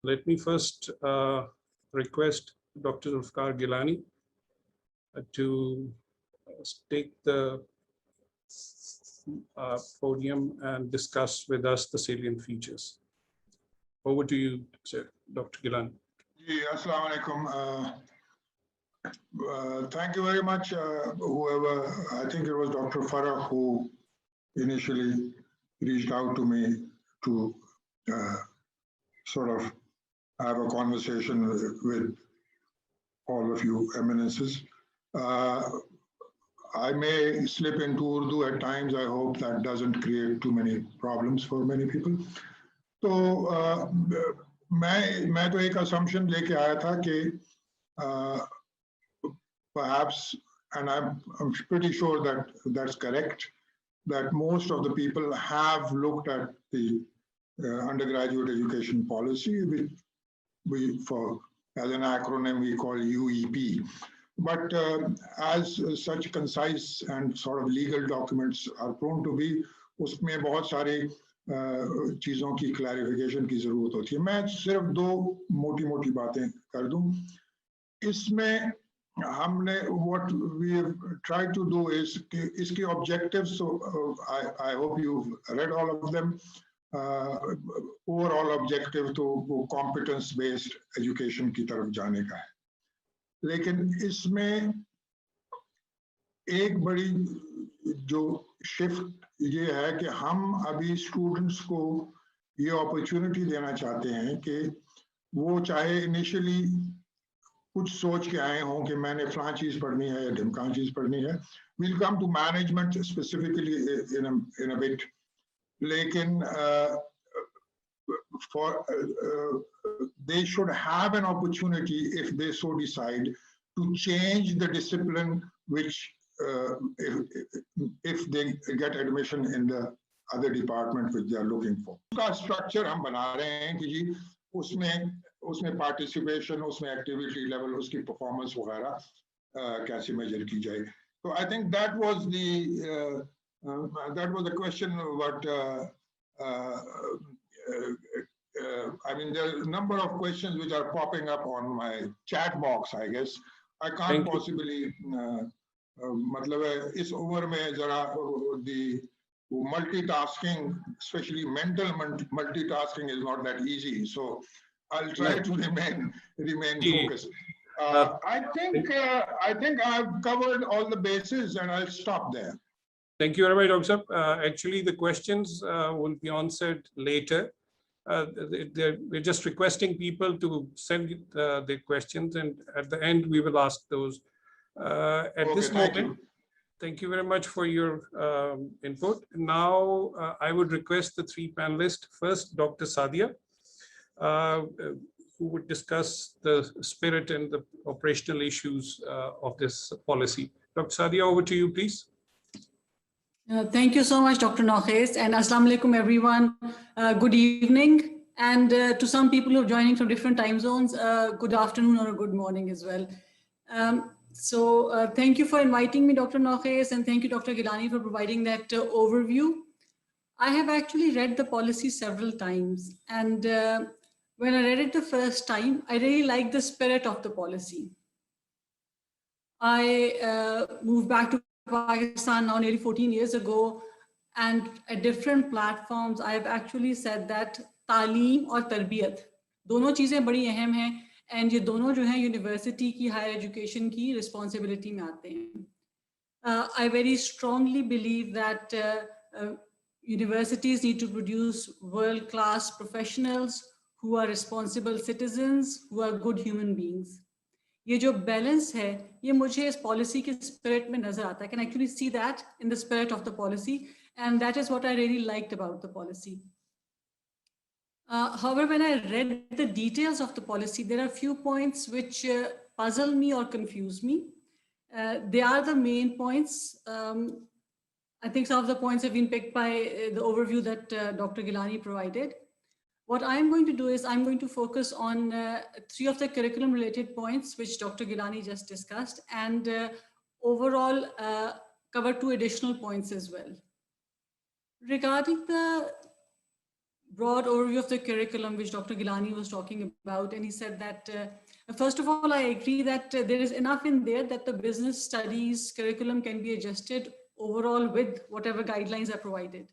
Let me first request Dr. Zulfikar Gilani to take the podium and discuss with us the salient features. Over to you, sir, Dr. Gilani. Assalamu alaikum. Thank you very much, whoever, I think it was Dr. Farah who initially reached out to me to sort of have a conversation with all of you eminences. I may slip into Urdu at times. I hope that doesn't create too many problems for many people. So, मैं तो एक assumption लेके आया था कि perhaps, and I'm pretty sure that that's correct, that most of the people have looked at the undergraduate education policy, which as an acronym we call UEP. But as such concise and sort of legal documents are prone to be, उसमें बहुत सारी चीज़ों की clarification की ज़रूरत होती है. मैं सिर्फ दो मोटी-मोटी बातें कर दूं. इसमें हमने what we have tried to do is कि इसके objectives, so I hope you've read all of them. Overall objective तो वो competence based education की तरफ जाने का है. लेकिन इसमें एक बड़ी जो shift ये है कि हम अभी students को ये opportunity देना चाहते हैं कि वो चाहे initially कुछ सोच के आए हों कि मैंने फलां चीज़ पढ़नी है या ढिमकां चीज़ पढ़नी है. We'll come to management specifically in a bit. लेकिन they should have an opportunity, if they so decide, to change the discipline which if they get admission in the other department which they are looking for. उसका structure हम बना रहे हैं कि जी उसमें participation, उसमें activity level, उसकी performance वगैरह कैसे measure की जाए. So I think that was the question. What I mean, there are a number of questions which are popping up on my chat box. I guess I can't possibly. मतलब है इस उम्र में जरा the multitasking, especially mental multitasking, is not that easy. So I'll try to remain focused. I think I've covered all the bases, and I'll stop there. Thank you very much, Dr. Actually, the questions will be answered later. We're just requesting people to send their questions, and at the end we will ask those. At this moment, thank you very much for your input. Now, I would request the three panelists. First, Dr. Sadia, who would discuss the spirit and the operational issues of this policy. Dr. Sadia, over to you, please. Thank you so much, Dr. Nokhes, and Assalamu alaikum, everyone. Good evening, and to some people who are joining from different time zones, good afternoon or good morning as well. Thank you for inviting me, Dr. Nokhes, and thank you, Dr. Gilani, for providing that overview. I have actually read the policy several times, and when I read it the first time, I really liked the spirit of the policy. I moved back to Pakistan now nearly 14 years ago, and at different platforms, I have actually said that तालीम और तरबियत दोनों चीज़ें बड़ी अहम हैं, and ये दोनों जो हैं यूनिवर्सिटी की हायर एजुकेशन की रिस्पॉन्सिबिलिटी में आते हैं. I very strongly believe that universities need to produce world-class professionals who are responsible citizens, who are good human beings. ये जो balance है, ये मुझे इस policy के spirit में नजर आता है. I can actually see that in the spirit of the policy, and that is what I really liked about the policy. However, when I read the details of the policy, there are a few points which puzzle me or confuse me. They are the main points. I think some of the points have been picked by the overview that Dr. Gilani provided. What I'm going to do is I'm going to focus on three of the curriculum related points which Dr. Gilani just discussed, and overall cover two additional points as well. Regarding broad overview of the curriculum, which Dr. Gilani was talking about. And he said that, first of all, I agree that there is enough in there that the business studies curriculum can be adjusted overall with whatever guidelines are provided.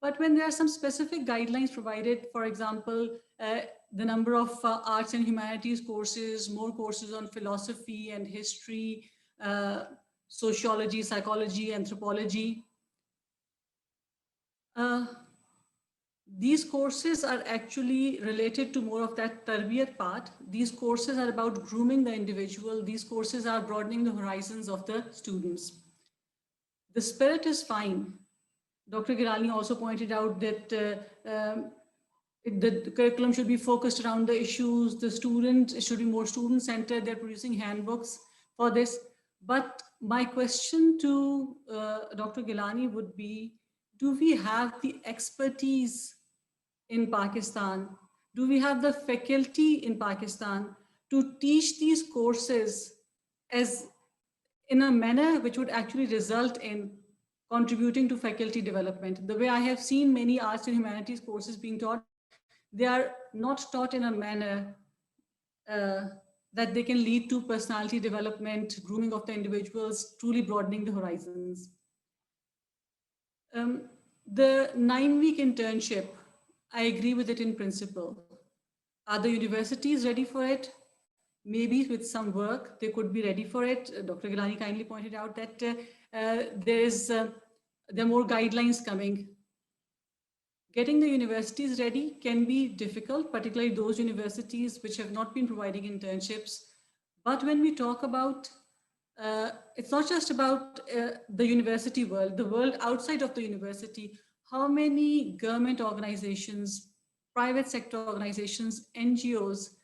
But when there are some specific guidelines provided, for example, the number of arts and humanities courses, more courses on philosophy and history, sociology, psychology, anthropology. These courses are actually related to more of that tarbiyat part. These courses are about grooming the individual. These courses are broadening the horizons of the students. The spirit is fine. Dr. Girani also pointed out that the curriculum should be focused around the issues. The student, it should be more student-centered. They're producing handbooks for this. But my question to Dr. Gilani would be, do we have the expertise in Pakistan? Do we have the faculty in Pakistan to teach these courses as in a manner which would actually result in contributing to faculty development? The way I have seen many arts and humanities courses being taught, they are not taught in a manner that they can lead to personality development, grooming of the individuals, truly broadening the horizons. The 9-week internship, I agree with it in principle. Are the universities ready for it? Maybe with some work, they could be ready for it. Dr. Gilani kindly pointed out that there are more guidelines coming. Getting the universities ready can be difficult, particularly those universities which have not been providing internships. But when we talk about, it's not just about the university world, the world outside of the university. How many government organizations, private sector organizations, NGOs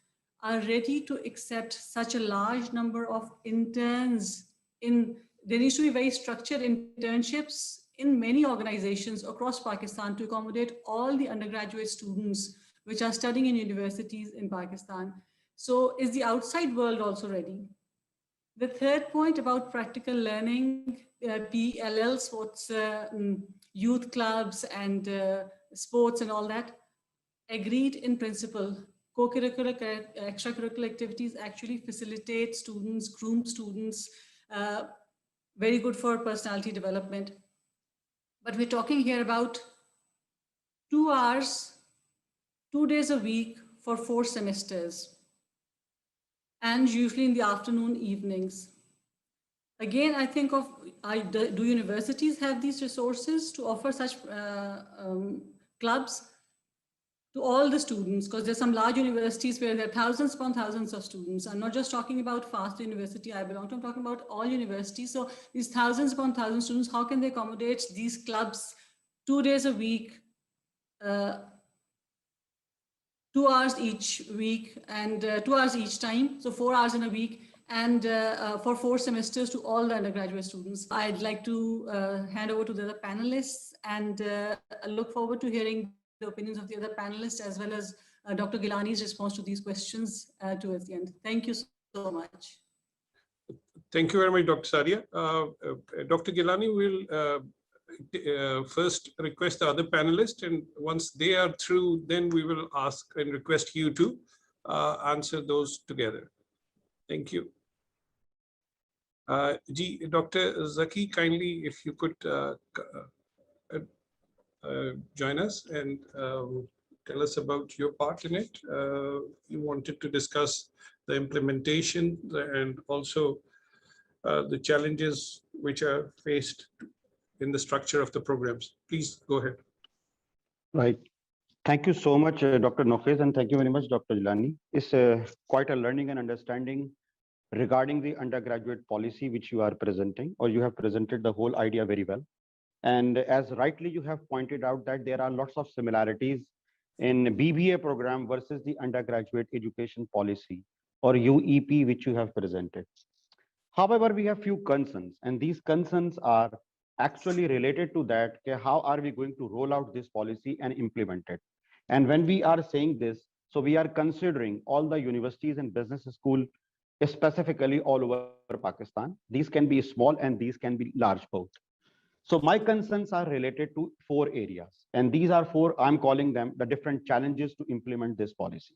are ready to accept such a large number of interns there needs to be very structured internships in many organizations across Pakistan to accommodate all the undergraduate students which are studying in universities in Pakistan. So is the outside world also ready? The third point about practical learning, PLL, sports, youth clubs and sports and all that, agreed in principle. Co-curricular, extracurricular activities actually facilitate students, groom students, very good for personality development. But we're talking here about 2 hours, 2 days a week for 4 semesters, and usually in the afternoon, evenings. Again, I think of, do universities have these resources to offer such clubs to all the students? Because there's some large universities where there are thousands upon thousands of students. I'm not just talking about FAST University I belong to, I'm talking about all universities. So these thousands upon thousands of students, how can they accommodate these clubs 2 days a week, 2 hours each week and 2 hours each time, so 4 hours in a week, and for 4 semesters to all the undergraduate students? I'd like to hand over to the other panelists, and I look forward to hearing the opinions of the other panelists as well as Dr. Gilani's response to these questions towards the end. Thank you so much. Thank you very much, Dr. Sadia. Dr. Gilani will first request the other panelists, and once they are through, then we will ask and request you to answer those together. Thank you. Dr. Zaki, kindly, if you could join us and tell us about your part in it. You wanted to discuss the implementation and also the challenges which are faced in the structure of the programs. Please go ahead. Right. Thank you so much, Dr. Nofez, and thank you very much, Dr. Gilani. It's quite a learning and understanding regarding the undergraduate policy which you are presenting, or you have presented the whole idea very well. And as rightly you have pointed out that there are lots of similarities in BBA program versus the undergraduate education policy, or UEP, which you have presented. However, we have few concerns, and these concerns are actually related to that, how are we going to roll out this policy and implement it? And when we are saying this, so we are considering all the universities and business school, specifically all over Pakistan. These can be small and these can be large both. So my concerns are related to 4 areas, and these are 4, I'm calling them the different challenges to implement this policy.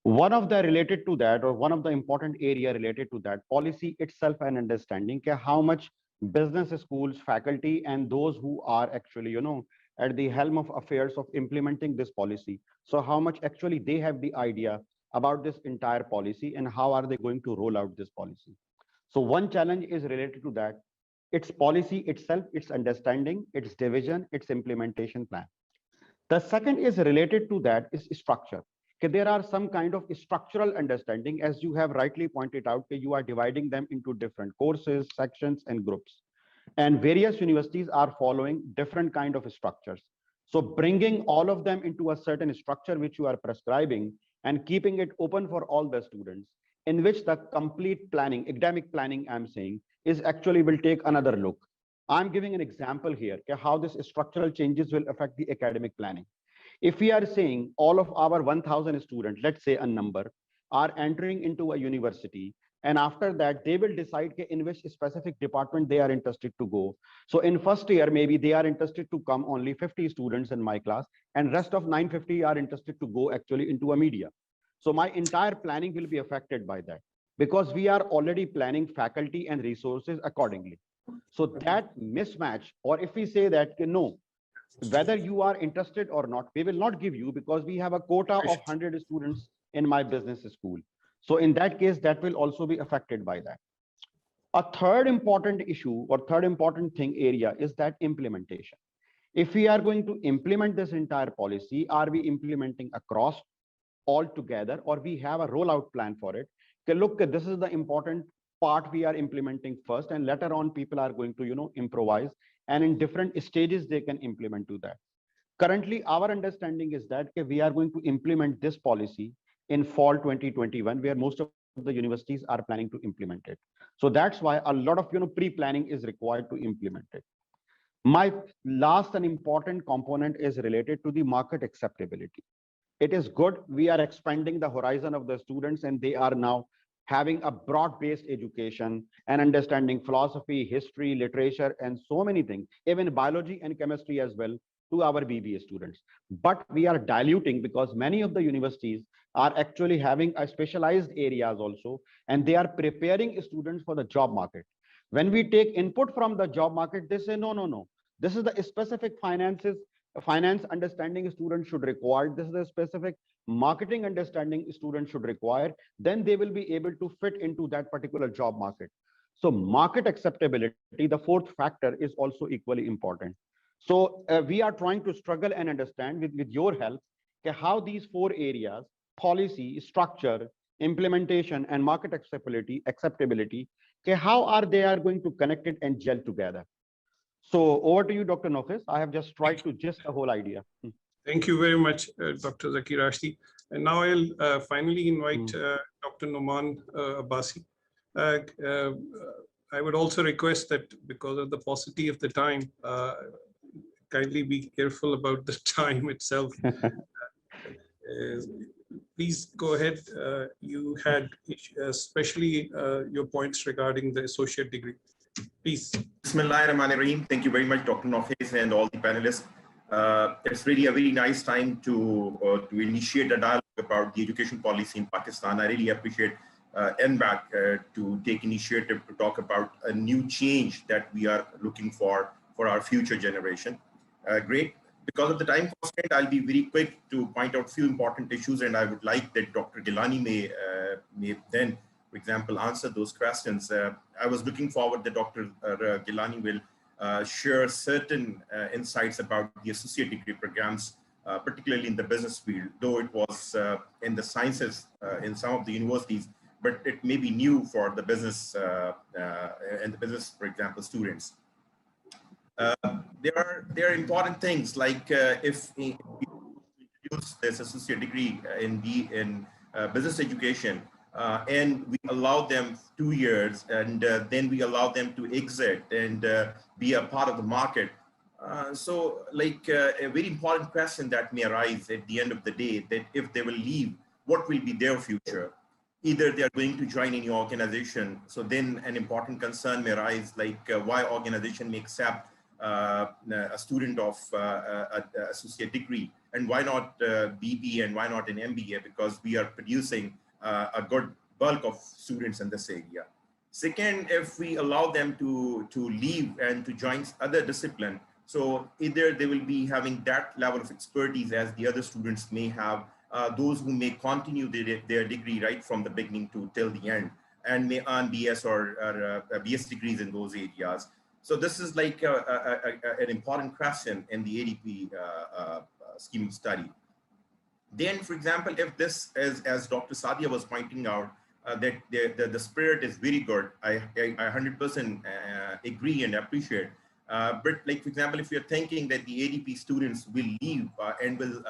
One of the related to that, or one of the important area related to that policy itself and understanding how much business schools, faculty, and those who are actually, at the helm of affairs of implementing this policy. So how much actually they have the idea about this entire policy and how are they going to roll out this policy. So one challenge is related to that. Its policy itself, its understanding, its division, its implementation plan. The second is related to that is structure. Okay, there are some kind of structural understanding, as you have rightly pointed out, that you are dividing them into different courses, sections, and groups. And various universities are following different kind of structures. So bringing all of them into a certain structure which you are prescribing and keeping it open for all the students, in which the complete planning, academic planning, I'm saying, is actually will take another look. I'm giving an example here how this structural changes will affect the academic planning. If we are saying all of our 1,000 students, let's say a number, are entering into a university, and after that they will decide in which specific department they are interested to go. So in first year, maybe they are interested to come only 50 students in my class, and rest of 950 are interested to go actually into a media. So my entire planning will be affected by that, because we are already planning faculty and resources accordingly. So that mismatch, or if we say that no, whether you are interested or not, we will not give you, because we have a quota of 100 students in my business school. So in that case, that will also be affected by that. A third important issue or third important thing area is that implementation. If we are going to implement this entire policy, are we implementing across all together, or we have a rollout plan for it? Okay, look, this is the important part we are implementing first, and later on people are going to improvise, and in different stages they can implement to that. Currently our understanding is that we are going to implement this policy in fall 2021, where most of the universities are planning to implement it. So that's why a lot of pre-planning is required to implement it. My last and important component is related to the market acceptability. It is good we are expanding the horizon of the students, and they are now having a broad-based education and understanding philosophy, history, literature, and so many things, even biology and chemistry as well, to our BBA students. But we are diluting, because many of the universities are actually having a specialized areas also, and they are preparing students for the job market. When we take input from the job market, they say, no, this is the specific finance understanding students should require. This is the specific marketing understanding students should require. Then they will be able to fit into that particular job market. So market acceptability, the fourth factor, is also equally important. So we are trying to struggle and understand with your help how these 4 areas, policy, structure, implementation, and market acceptability, how are they are going to connect it and gel together. So over to you, Dr. Nofis. I have just tried to gist the whole idea. Thank you very much, Dr. Zakir Ashti. And now I'll finally invite Dr. Noman Abbasi. I would also request that, because of the paucity of the time, kindly be careful about the time itself. Please go ahead. You had especially your points regarding the associate degree. Please. Bismillahirrahmanirrahim. Thank you very much, Dr. Nofis, and all the panelists. It's really a very nice time to initiate a dialogue about the education policy in Pakistan. I really appreciate NBEAC to take initiative to talk about a new change that we are looking for our future generation. Great. Because of the time constraint, I'll be very quick to point out a few important issues, and I would like that Dr. Gilani may then, for example, answer those questions. I was looking forward that Dr. Gilani will share certain insights about the associate degree programs, particularly in the business field, though it was in the sciences in some of the universities, but it may be new for the business and the business, for example, students. There are important things like if we introduce this associate degree in business education, and we allow them 2 years, and then we allow them to exit and be a part of the market. So like a very important question that may arise at the end of the day, that if they will leave, what will be their future? Either they are going to join any organization. So then an important concern may arise, like why organization may accept a student of associate degree, and why not BB and why not an MBA, because we are producing a good bulk of students in this area. Second, if we allow them to leave and to join other discipline, so either they will be having that level of expertise as the other students may have, those who may continue their degree right from the beginning to till the end, and may earn BS or BS degrees in those areas. So this is like an important question in the ADP scheme of study. Then, for example, if this, as Dr. Sadia was pointing out, that the spirit is very good, I 100% agree and appreciate. But like, for example, if you're thinking that the ADP students will leave and will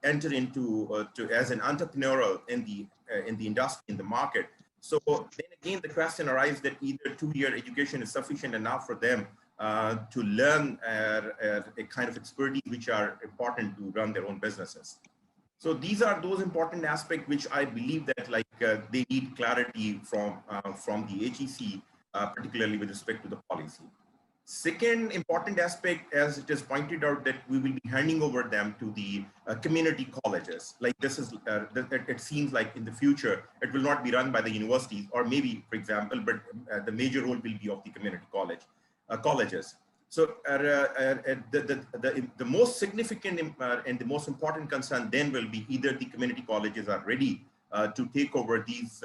enter into as an entrepreneurial in the industry, in the market. So then again, the question arises that either 2-year education is sufficient enough for them to learn a kind of expertise which are important to run their own businesses. So these are those important aspects which I believe that like they need clarity from the HEC, particularly with respect to the policy. Second important aspect, as it is pointed out, that we will be handing over them to the community colleges. Like this is, it seems like in the future, it will not be run by the universities, or maybe, for example, but the major role will be of the community colleges. So the most significant and the most important concern then will be either the community colleges are ready to take over these,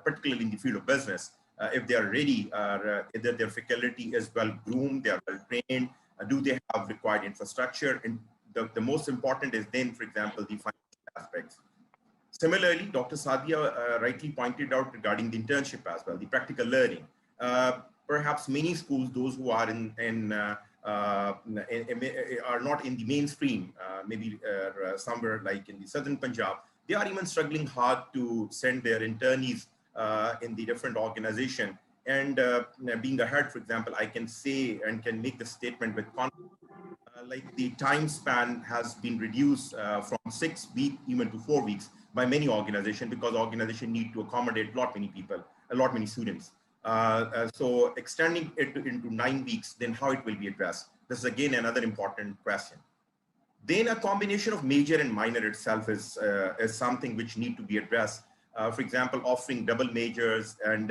particularly in the field of business. If they are ready, either their faculty is well groomed, they are well trained, do they have required infrastructure? And the most important is then, for example, the financial aspects. Similarly, Dr. Sadia rightly pointed out regarding the internship as well, the practical learning. Perhaps many schools, those who are are not in the mainstream, maybe somewhere like in the southern Punjab, they are even struggling hard to send their internees in the different organization. And being ahead, for example, I can say and can make the statement with confidence, like the time span has been reduced from 6 weeks even to 4 weeks by many organizations, because organizations need to accommodate a lot many students. So extending it into 9 weeks, then how it will be addressed? This is again another important question. Then a combination of major and minor itself is something which need to be addressed. For example, offering double majors and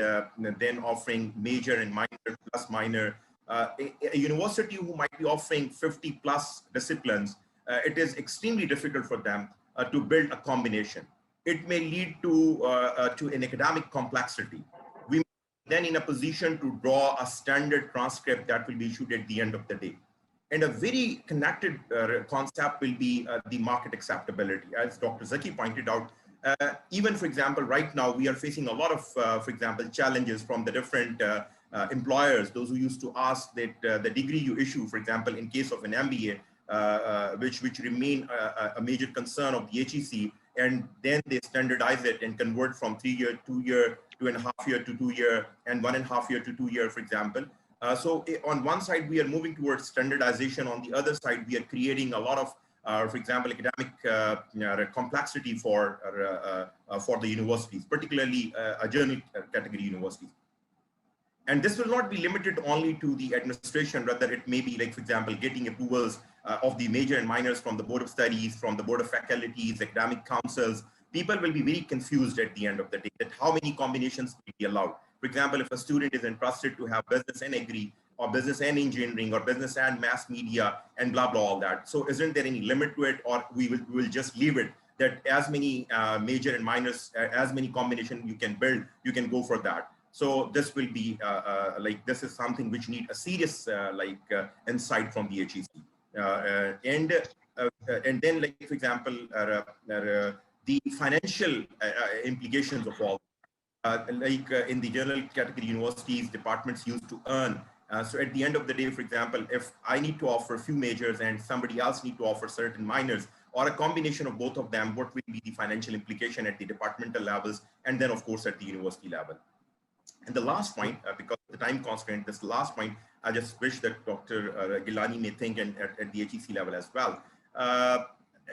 then offering major and minor plus minor. A university who might be offering 50 plus disciplines, it is extremely difficult for them to build a combination. It may lead to an academic complexity. We may then in a position to draw a standard transcript that will be issued at the end of the day. And a very connected concept will be the market acceptability. As Dr. Zaki pointed out, even, for example, right now, we are facing a lot of, for example, challenges from the different employers, those who used to ask that the degree you issue, for example, in case of an MBA, which remain a major concern of the HEC, and then they standardize it and convert from 3-year, 2-year, 2.5 year to 2-year, and 1.5 year to 2-year, for example. So on one side, we are moving towards standardization. On the other side, we are creating a lot of for example, academic complexity for the universities, particularly a general category universities. And this will not be limited only to the administration, rather it may be like, for example, getting approvals of the major and minors from the Board of Studies, from the Board of Faculties, academic councils. People will be very confused at the end of the day that how many combinations will be allowed. For example, if a student is interested to have business and agri, or business and engineering, or business and mass media, and blah, blah, all that. So isn't there any limit to it, or we will just leave it that as many major and minors, as many combinations you can build, you can go for that. So this will be like, this is something which need a serious insight from the HEC. And then, like, for example, the financial implications of all, in the general category universities, departments used to earn. So at the end of the day, for example, if I need to offer a few majors and somebody else need to offer certain minors, or a combination of both of them, what will be the financial implication at the departmental levels, and then of course at the university level. And the last point, because of the time constraint, this last point, I just wish that Dr. Gilani may think and at the HEC level as well.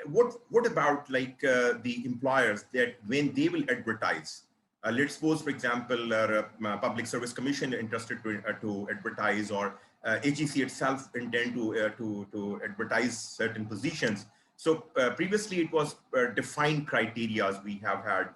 What about like the employers that when they will advertise, let's suppose, for example, Public Service Commission interested to advertise, or HEC itself intend to advertise certain positions. So previously it was defined criteria we have had,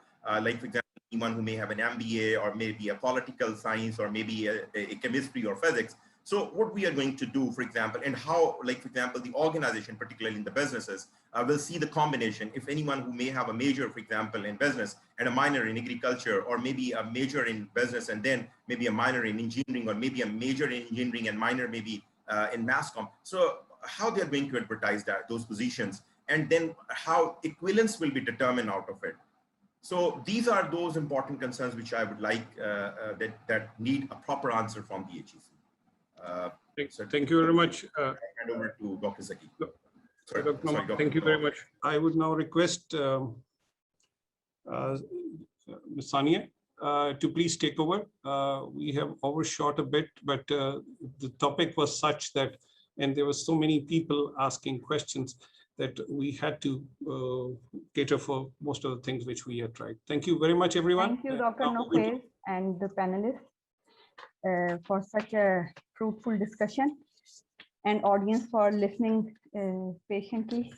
like for example, anyone who may have an MBA or maybe a political science or maybe a chemistry or physics. So what we are going to do, for example, and how, like for example, the organization, particularly in the businesses, will see the combination. If anyone who may have a major, for example, in business and a minor in agriculture, or maybe a major in business and then maybe a minor in engineering, or maybe a major in engineering and minor maybe in mass comm. So how they're going to advertise those positions, and then how equivalence will be determined out of it. So these are those important concerns which I would like that need a proper answer from the HEC. Thank you very much. I hand over to Dr. Zaki. Sorry, Dr. Thank you very much. I would now request Ms. Sania to please take over. We have overshot a bit, but the topic was such that, and there were so many people asking questions that we had to cater for most of the things which we had tried. Thank you very much, everyone. Thank you, Dr. Nofez and the panelists for such a fruitful discussion, and audience for listening patiently.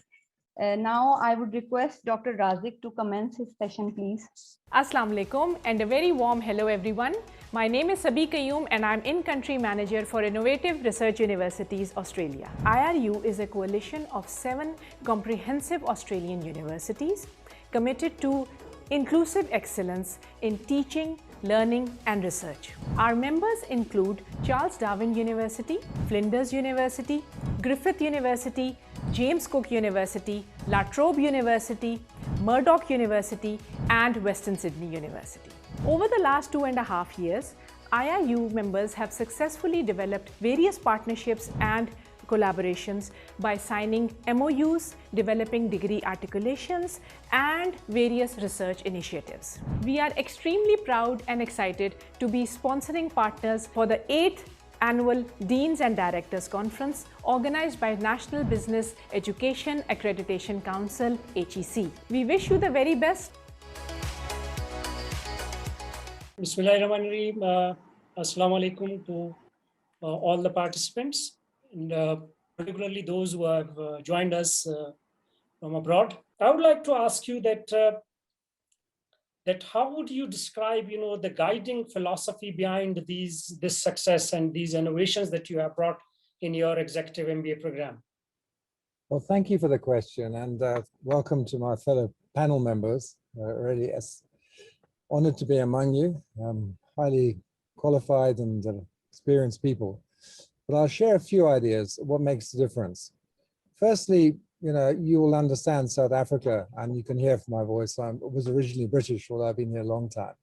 Now I would request Dr. Razik to commence his session, please. Assalamu alaikum and a very warm hello everyone. My name is Sabi Qayyum and I'm in-country manager for Innovative Research Universities Australia. IRU is a coalition of 7 comprehensive Australian universities committed to inclusive excellence in teaching, learning and research. Our members include Charles Darwin University, Flinders University, Griffith University, James Cook University, La Trobe University, Murdoch University and Western Sydney University. Over the last 2.5 years, IRU members have successfully developed various partnerships and collaborations by signing MOUs, developing degree articulations, and various research initiatives. We are extremely proud and excited to be sponsoring partners for the 8th Annual Deans and Directors Conference organized by National Business Education Accreditation Council, HEC. We wish you the very best. Bismillahirrahmanirrahim. Assalamu alaikum to all the participants, and particularly those who have joined us from abroad. I would like to ask you that how would you describe, the guiding philosophy behind this success and these innovations that you have brought in your executive MBA program? Well, thank you for the question, and welcome to my fellow panel members. Really honored to be among you. Highly qualified and experienced people. But I'll share a few ideas of what makes the difference. Firstly, you will understand South Africa, and you can hear from my voice, I was originally British, although I've been here a long time.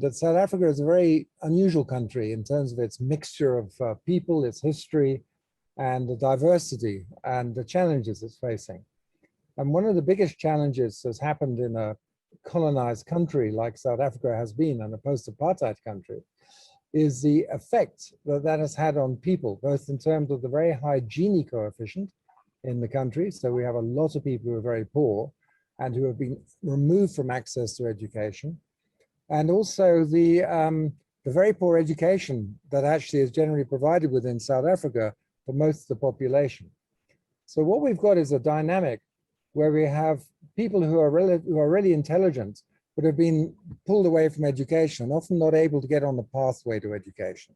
That South Africa is a very unusual country in terms of its mixture of people, its history, and the diversity and the challenges it's facing. And one of the biggest challenges has happened in a colonized country like South Africa has been, and a post-apartheid country, is the effect that has had on people, both in terms of the very high Gini coefficient in the country. So we have a lot of people who are very poor and who have been removed from access to education. And also the very poor education that actually is generally provided within South Africa for most of the population. So what we've got is a dynamic where we have people who are really intelligent, but have been pulled away from education, often not able to get on the pathway to education.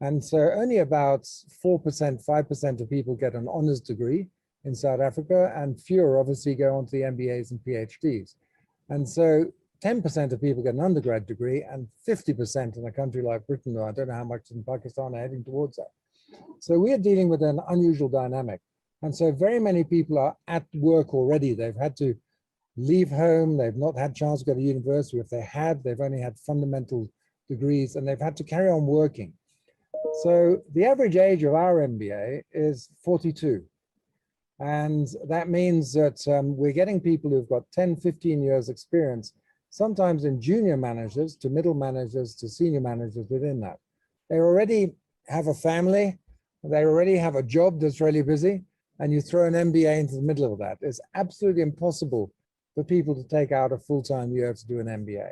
And so only about 4%, 5% of people get an honors degree in South Africa, and fewer obviously go on to the MBAs and PhDs. And so 10% of people get an undergrad degree, and 50% in a country like Britain, or I don't know how much in Pakistan, are heading towards that. So we are dealing with an unusual dynamic. And so very many people are at work already. They've had to leave home. They've not had a chance to go to university. If they had, they've only had fundamental degrees, and they've had to carry on working. So the average age of our MBA is 42. And that means that we're getting people who've got 10, 15 years experience, sometimes in junior managers to middle managers to senior managers within that. They already have a family. They already have a job that's really busy. And you throw an MBA into the middle of that. It's absolutely impossible for people to take out a full-time year to do an MBA.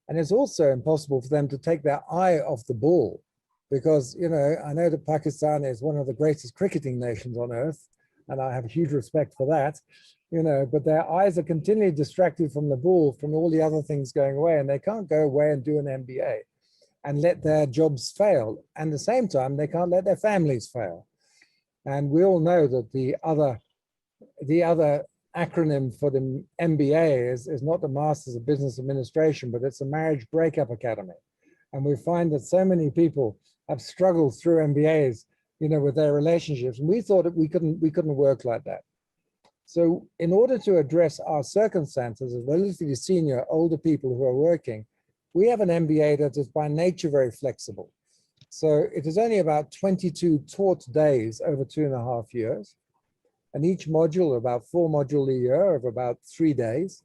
And it's also impossible for them to take their eye off the ball because, you know, I know that Pakistan is one of the greatest cricketing nations on earth, and I have huge respect for that, you know, but their eyes are continually distracted from the ball, from all the other things going away, and they can't go away and do an MBA and let their jobs fail. And at the same time, they can't let their families fail. And we all know that the other acronym for the MBA is not the Masters of Business Administration, but it's a Marriage Breakup Academy. And we find that so many people have struggled through MBAs, you know, with their relationships. And we thought that we couldn't work like that. So in order to address our circumstances as relatively senior, older people who are working, we have an MBA that is by nature very flexible. So it is only about 22 taught days over 2.5 years. And each module, about 4 modules a year of about 3 days.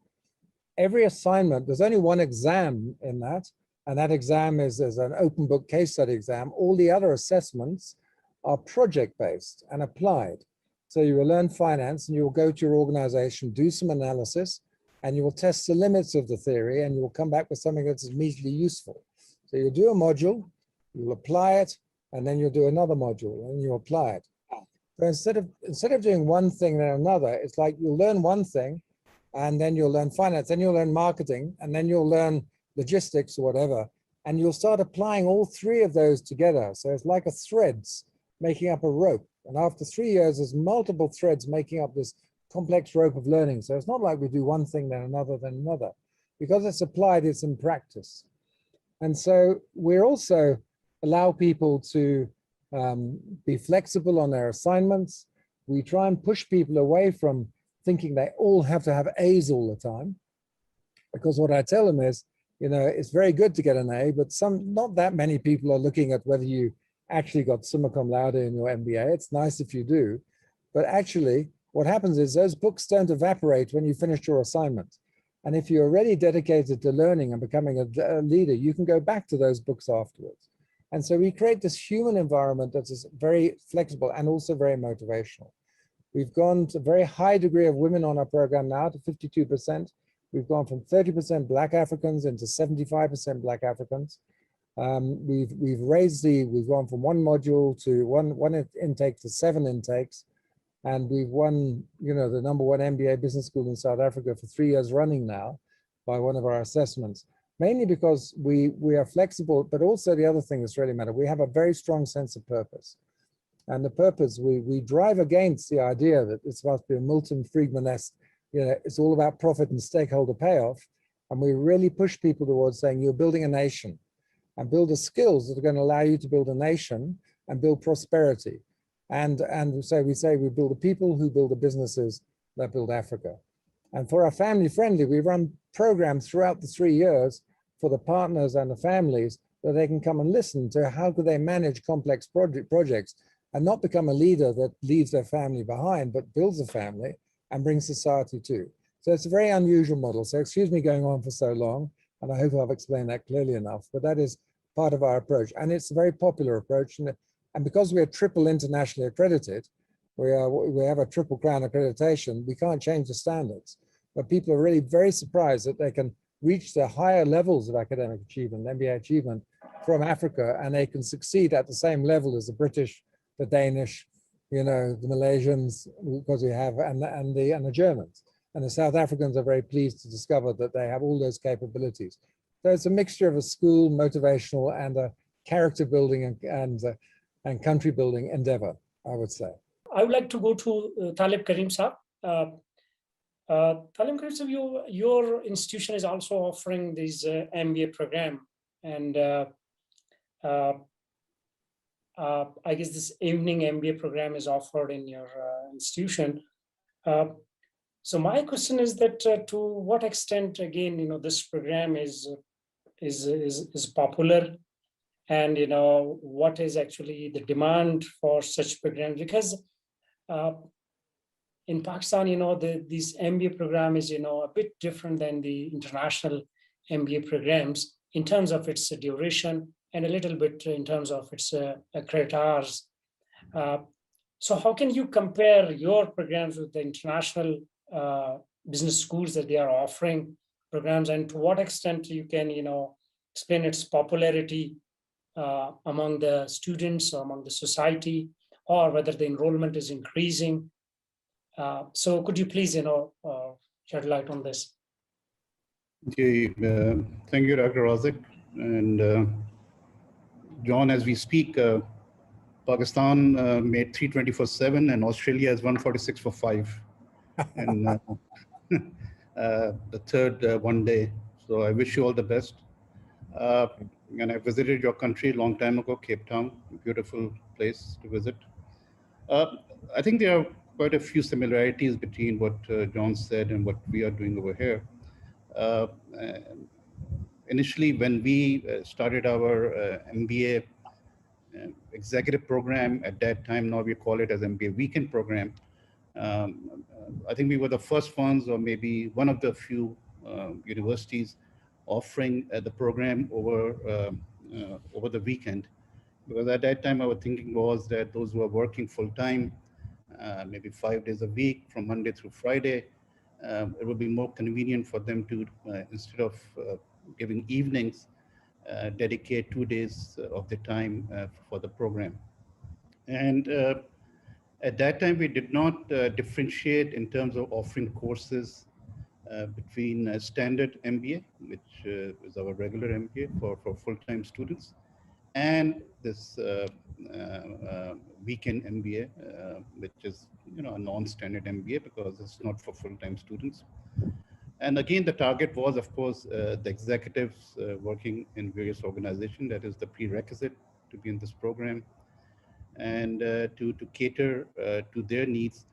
Every assignment, there's only one exam in that, and that exam is an open book case study exam. All the other assessments are project-based and applied. So you will learn finance and you will go to your organization, do some analysis, and you will test the limits of the theory, and you will come back with something that's immediately useful. So you'll do a module, you'll apply it, and then you'll do another module and you'll apply it. So instead of doing one thing then another, it's like you'll learn one thing, and then you'll learn finance, then you'll learn marketing, and then you'll learn logistics or whatever, and you'll start applying all 3 of those together. So it's like a threads making up a rope. And after 3 years, there's multiple threads making up this complex rope of learning. So it's not like we do one thing, then another, then another. Because it's applied, it's in practice. And so we also allow people to be flexible on their assignments. We try and push people away from thinking they all have to have A's all the time. Because what I tell them is, you know, it's very good to get an A, but not that many people are looking at whether you actually got summa cum laude in your MBA. It's nice if you do, but actually what happens is those books don't evaporate when you finish your assignment. And if you're already dedicated to learning and becoming a leader, you can go back to those books afterwards. And so we create this human environment that is very flexible and also very motivational. We've gone to a very high degree of women on our program now to 52%. We've gone from 30% Black Africans into 75% Black Africans. We've gone from 1 module to one intake to 7 intakes. And we've won, you know, the #1 MBA business school in South Africa for 3 years running now by one of our assessments, mainly because we are flexible, but also the other thing that's really matter, we have a very strong sense of purpose. And the purpose, we drive against the idea that it's supposed to be a Milton Friedman-esque, you know, it's all about profit and stakeholder payoff. And we really push people towards saying you're building a nation and build the skills that are going to allow you to build a nation and build prosperity. And so we say we build the people who build the businesses that build Africa. And for our family friendly, we run programs throughout the 3 years for the partners and the families that they can come and listen to how could they manage complex projects and not become a leader that leaves their family behind, but builds a family and brings society too. So it's a very unusual model. So excuse me going on for so long, and I hope I've explained that clearly enough, but that is part of our approach. And it's a very popular approach. And because we are triple internationally accredited, we have a triple crown accreditation, we can't change the standards. But people are really very surprised that they can reach the higher levels of academic achievement, MBA achievement from Africa, and they can succeed at the same level as the British, the Danish, you know, the Malaysians, because we have, and the Germans. And the South Africans are very pleased to discover that they have all those capabilities. So it's a mixture of a school, motivational, and a character building and country building endeavor, I would say. I would like to go to Talib Karim Saab. Talib Karim Saab, your institution is also offering this MBA program. And I guess this evening MBA program is offered in your institution. So my question is that to what extent, again, you know, this program is popular, and you know, what is actually the demand for such programs? Because in Pakistan, you know, this MBA program is, you know, a bit different than the international MBA programs in terms of its duration and a little bit in terms of its credit hours. So how can you compare your programs with the international business schools that they are offering programs, and to what extent you can, you know, explain its popularity among the students, or among the society, or whether the enrollment is increasing. So could you please, shed light on this? Thank you, Dr. Razik. And John, as we speak, Pakistan made 320 for 7 and Australia is 146 for 5. And the third one day. So I wish you all the best. And I visited your country a long time ago, Cape Town, a beautiful place to visit. I think there are quite a few similarities between what John said and what we are doing over here. Initially, when we started our MBA executive program at that time, now we call it as MBA weekend program. I think we were the first ones, or maybe one of the few universities offering the program over the weekend. Because at that time, our thinking was that those who are working full time, maybe 5 days a week from Monday through Friday, it would be more convenient for them to, instead of giving evenings, dedicate 2 days of the time for the program. And at that time, we did not differentiate in terms of offering courses between standard MBA, which is our regular MBA for full-time students, and this weekend MBA, which is a non-standard MBA because it's not for full-time students. And again, the target was, of course, the executives working in various organizations. That is the prerequisite to be in this program, and to cater to their needs.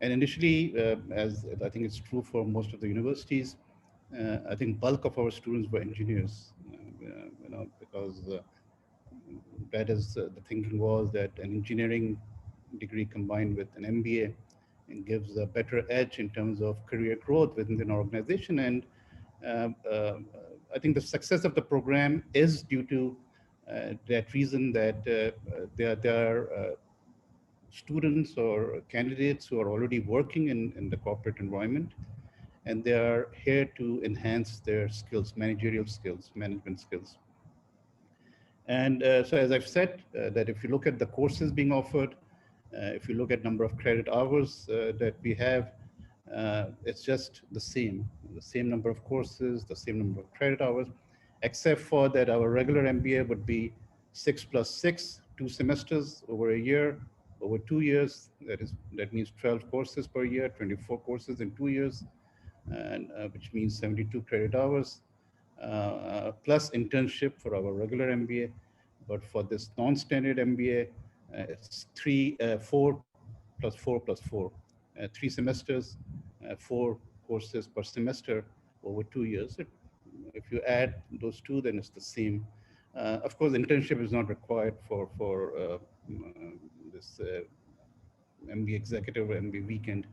And initially, as I think it's true for most of the universities, I think bulk of our students were engineers, because that is the thinking was that an engineering degree combined with an MBA gives a better edge in terms of career growth within an organization. And I think the success of the program is due to that reason, that there are students or candidates who are already working in the corporate environment, and they are here to enhance their skills, managerial skills, management skills. And so as I've said, that if you look at the courses being offered, if you look at number of credit hours that we have, it's just the same number of courses, the same number of credit hours, except for that our regular MBA would be 6 + 6, 2 semesters over a year, over 2 years. That means 12 courses per year, 24 courses in 2 years, and which means 72 credit hours, plus internship for our regular MBA. But for this non-standard MBA, it's 4 + 4 + 4, 3 semesters, 4 courses per semester over 2 years. If you add those two, then it's the same. Of course, internship is not required for this MBA executive or MBA weekend.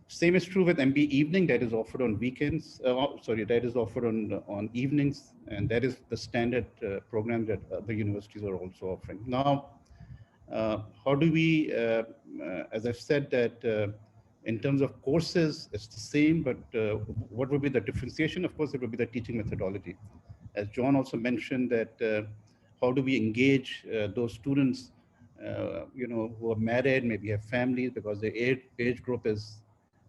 Same is true with MBA evening, that is offered on weekends. That is offered on evenings, and that is the standard program that other universities are also offering. Now, how do we, as I've said, that in terms of courses, it's the same, but what would be the differentiation? Of course, it would be the teaching methodology. As John also mentioned, that how do we engage those students, who are married, maybe have families, because the age group is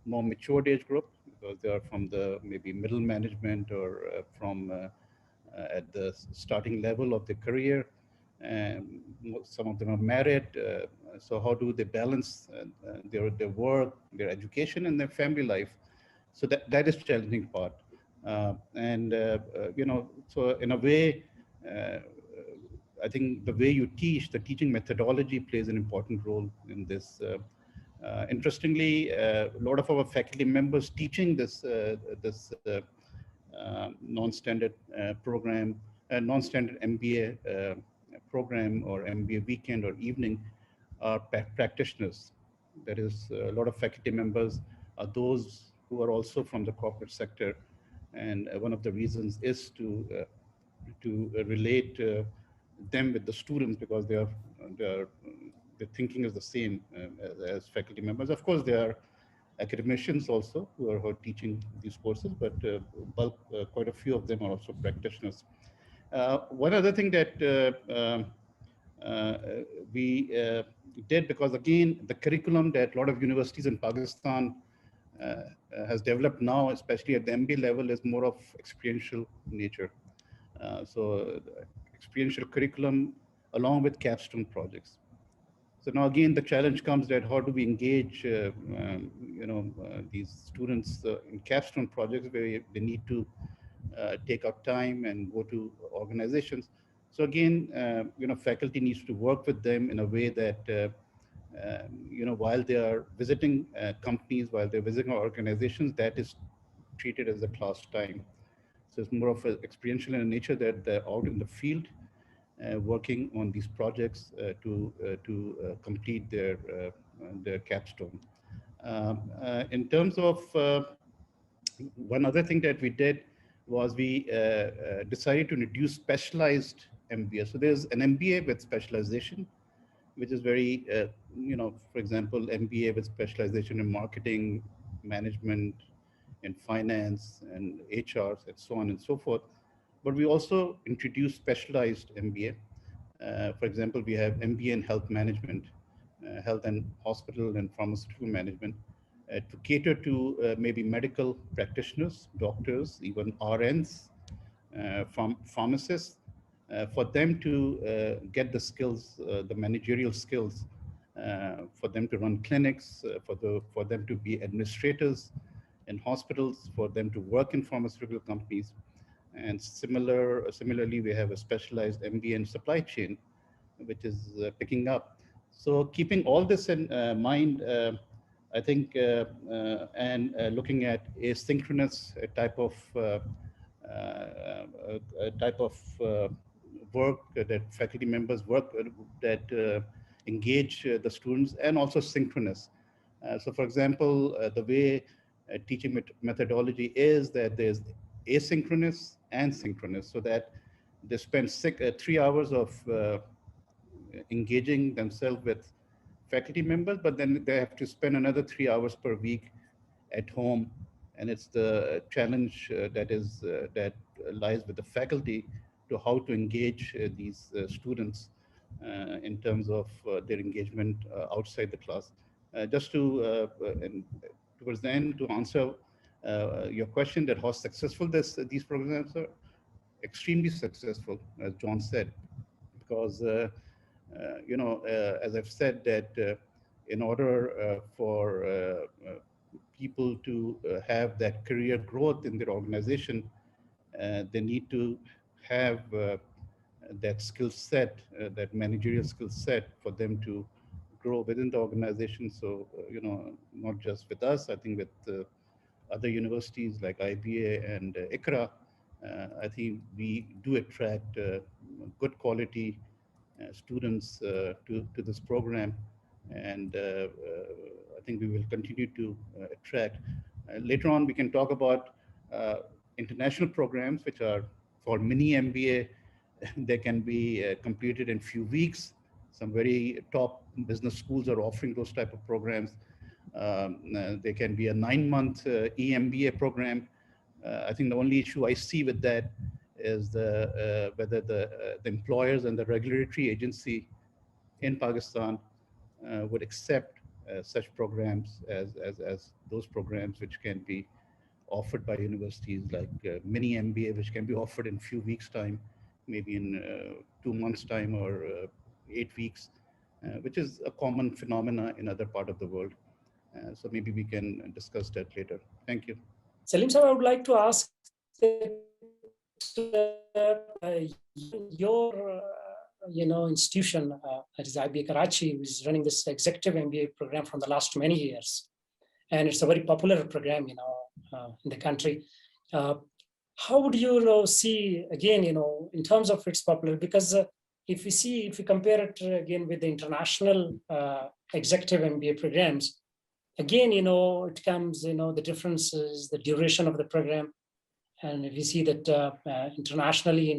more matured age group, because they are from the maybe middle management or from at the starting level of their career. And some of them are married. So how do they balance their work, their education, and their family life? So that is challenging part. So in a way, I think the way you teach, the teaching methodology plays an important role in this. Interestingly, a lot of our faculty members teaching this non-standard program, non-standard MBA program or MBA weekend or evening are practitioners. That is, a lot of faculty members are those who are also from the corporate sector, and one of the reasons is to relate them with the students, because the thinking is the same as faculty members. Of course, there are academicians also who are teaching these courses, but quite a few of them are also practitioners. One other thing that we did, because again, the curriculum that a lot of universities in Pakistan has developed now, especially at the MBA level, is more of experiential nature. So experiential curriculum along with capstone projects. So now again, the challenge comes that how do we engage, these students in capstone projects where they need to take out time and go to organizations. So again, faculty needs to work with them in a way that, while they are visiting companies, while they're visiting organizations, that is treated as a class time. So it's more of an experiential in nature that they're out in the field working on these projects to complete their capstone. In terms of one other thing that we did was we decided to introduce specialized MBA. So there's an MBA with specialization, which is very, for example, MBA with specialization in marketing, management, in finance and HR, and so on and so forth. But we also introduced specialized MBA. For example, we have MBA in health management, health and hospital and pharmaceutical management, to cater to maybe medical practitioners, doctors, even RNs, pharmacists, for them to get the skills, the managerial skills, for them to run clinics, for them to be administrators in hospitals, for them to work in pharmaceutical companies. And similarly, we have a specialized MBA in supply chain, which is picking up. So keeping all this in mind, I think, and looking at asynchronous type of work that faculty members work that engage the students, and also synchronous. So for example, the way teaching methodology is that there's asynchronous and synchronous, so that they spend 3 hours of engaging themselves with faculty members, but then they have to spend another 3 hours per week at home. And it's the challenge that lies with the faculty to how to engage these students in terms of their engagement outside the class. Just to, towards the end, to answer your question that how successful these programs are, extremely successful, as John said, because as I've said, that in order for people to have that career growth in their organization, they need to have that skill set, that managerial skill set, for them to grow within the organization. So, not just with us, I think with other universities like IBA and ICRA, I think we do attract good quality students to this program, and I think we will continue to attract. Later on, we can talk about international programs, which are for mini MBA. They can be completed in few weeks. Some very top business schools are offering those type of programs. They can be a 9-month EMBA program. I think the only issue I see with that is whether the employers and the regulatory agency in Pakistan would accept such programs as those programs which can be offered by universities, like mini MBA, which can be offered in few weeks' time, maybe in 2 months' time, or 8 weeks, which is a common phenomena in other part of the world. So maybe we can discuss that later. Thank you. Salim sir, I would like to ask your institution, that is IBA Karachi, is running this executive MBA program from the last many years, and it's a very popular program, in the country. How would you see again, in terms of its popular? Because if we compare it again with the international executive MBA programs, again, it comes, the differences, the duration of the program. And if you see that internationally,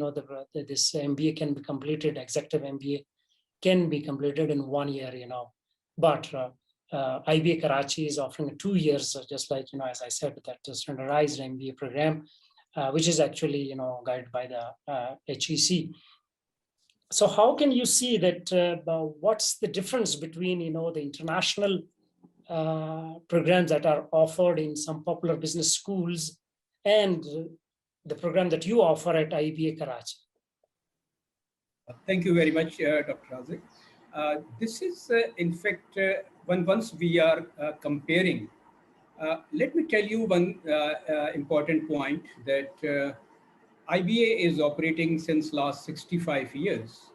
this MBA can be completed, executive MBA can be completed in 1 year, but IBA Karachi is offering 2 years, just like, as I said, that standardized MBA program. which is actually, guided by the HEC. So how can you see that, what's the difference between, the international programs that are offered in some popular business schools and the program that you offer at IBA Karachi? Thank you very much, Dr. Razik. This is, in fact, once we are comparing, let me tell you one important point that IBA is operating since last 65 years.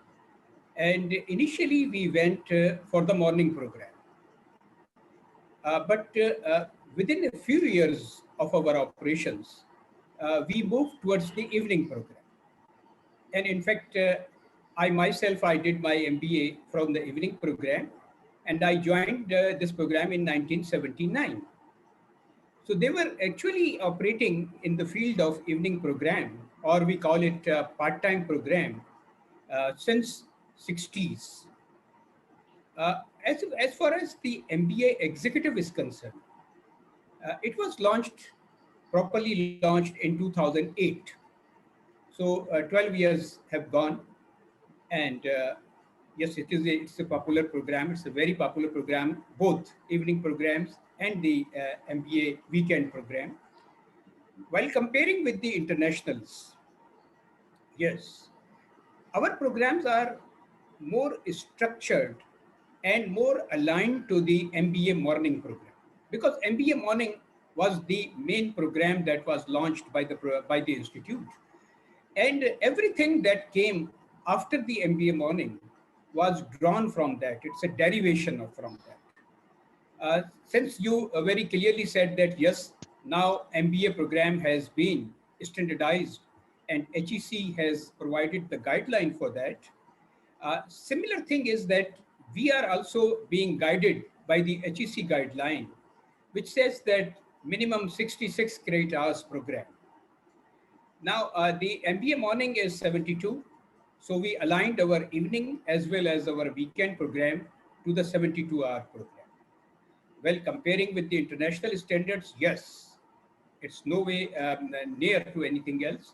And initially we went for the morning program. But within a few years of our operations, we moved towards the evening program. And in fact, I myself, I did my MBA from the evening program, and I joined this program in 1979. So they were actually operating in the field of evening program, or we call it part-time program, since 60s. As far as the MBA executive is concerned, it was properly launched in 2008. So 12 years have gone, and yes, it's a popular program. It's a very popular program, both evening programs and the MBA weekend program. While comparing with the internationals, yes, our programs are more structured and more aligned to the MBA morning program, because MBA morning was the main program that was launched by the institute, and everything that came after the MBA morning was drawn from that. It's a derivation from that. Since you very clearly said that yes, now MBA program has been standardized and HEC has provided the guideline for that. Similar thing is that we are also being guided by the HEC guideline, which says that minimum 66 credit hours program. Now, the MBA morning is 72. So we aligned our evening as well as our weekend program to the 72-hour program. Well, comparing with the international standards, yes, it's no way near to anything else,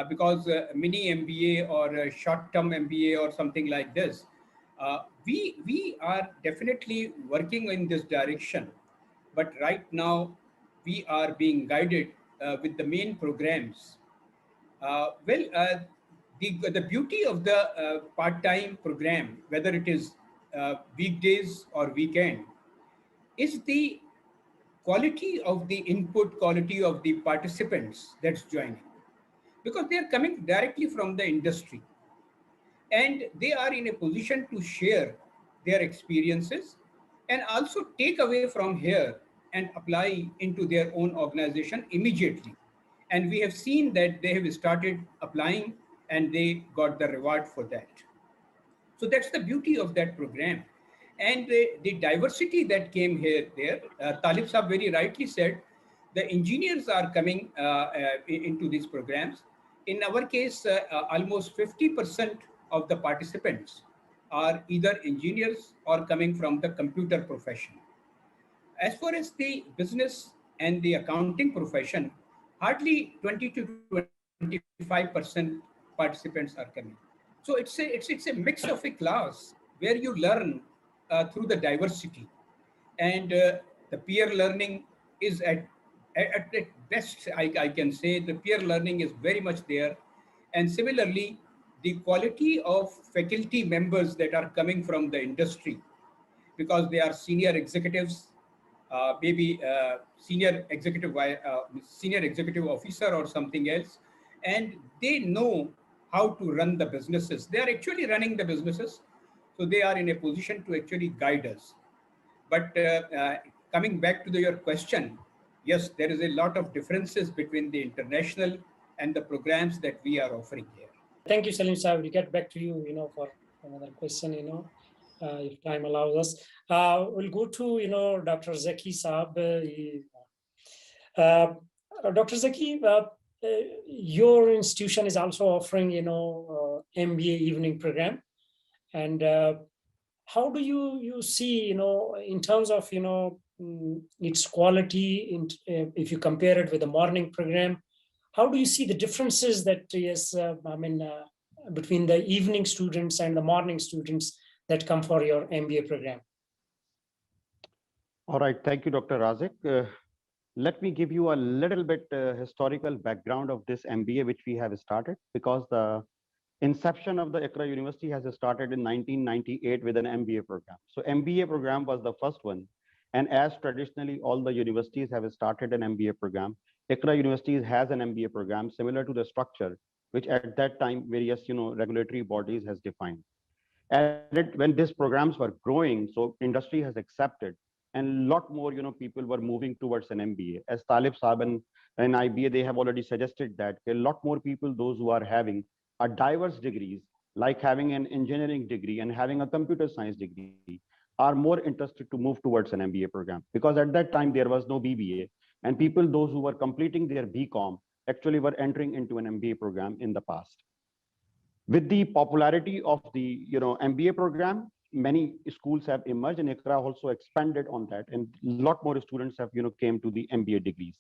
because mini MBA or short-term MBA or something like this, we are definitely working in this direction. But right now, we are being guided with the main programs. The beauty of the part-time program, whether it is weekdays or weekend, is the quality of the input, quality of the participants that's joining. Because they are coming directly from the industry, and they are in a position to share their experiences and also take away from here and apply into their own organization immediately. And we have seen that they have started applying and they got the reward for that. So that's the beauty of that program. And the diversity that came there, Talib Sahab very rightly said, the engineers are coming into these programs. In our case, almost 50% of the participants are either engineers or coming from the computer profession. As far as the business and the accounting profession, hardly 20 to 25% participants are coming. So it's a mix of a class where you learn through the diversity, and the peer learning is at best, I can say the peer learning is very much there. And similarly, the quality of faculty members that are coming from the industry, because they are senior executives, maybe senior executive officer or something else, and they know how to run the businesses. They are actually running the businesses, so they are in a position to actually guide us. But coming back to your question, yes, there is a lot of differences between the international and the programs that we are offering here. Thank you, Salim Sahib. We'll get back to you, for another question, if time allows us. We'll go to, Dr. Zaki Sahib. Dr. Zaki, your institution is also offering, MBA evening program. And how do you see, in terms of, its quality, if you compare it with the morning program, how do you see the differences that, yes, between the evening students and the morning students that come for your MBA program? All right, thank you, Dr. Razik. Let me give you a little bit historical background of this MBA, which we have started, because the inception of the Iqra University has started in 1998 with an MBA program. So MBA program was the first one. And as traditionally all the universities have started an MBA program, Iqra University has an MBA program similar to the structure, which at that time various regulatory bodies has defined. And when these programs were growing, so industry has accepted, and a lot more people were moving towards an MBA. As Talib Saab and IBA, they have already suggested that a lot more people, those who are having a diverse degrees, like having an engineering degree and having a computer science degree, are more interested to move towards an MBA program, because at that time there was no BBA, and people, those who were completing their BCom, actually were entering into an MBA program in the past. With the popularity of the MBA program, many schools have emerged, and Iqra also expanded on that, and a lot more students have came to the MBA degrees.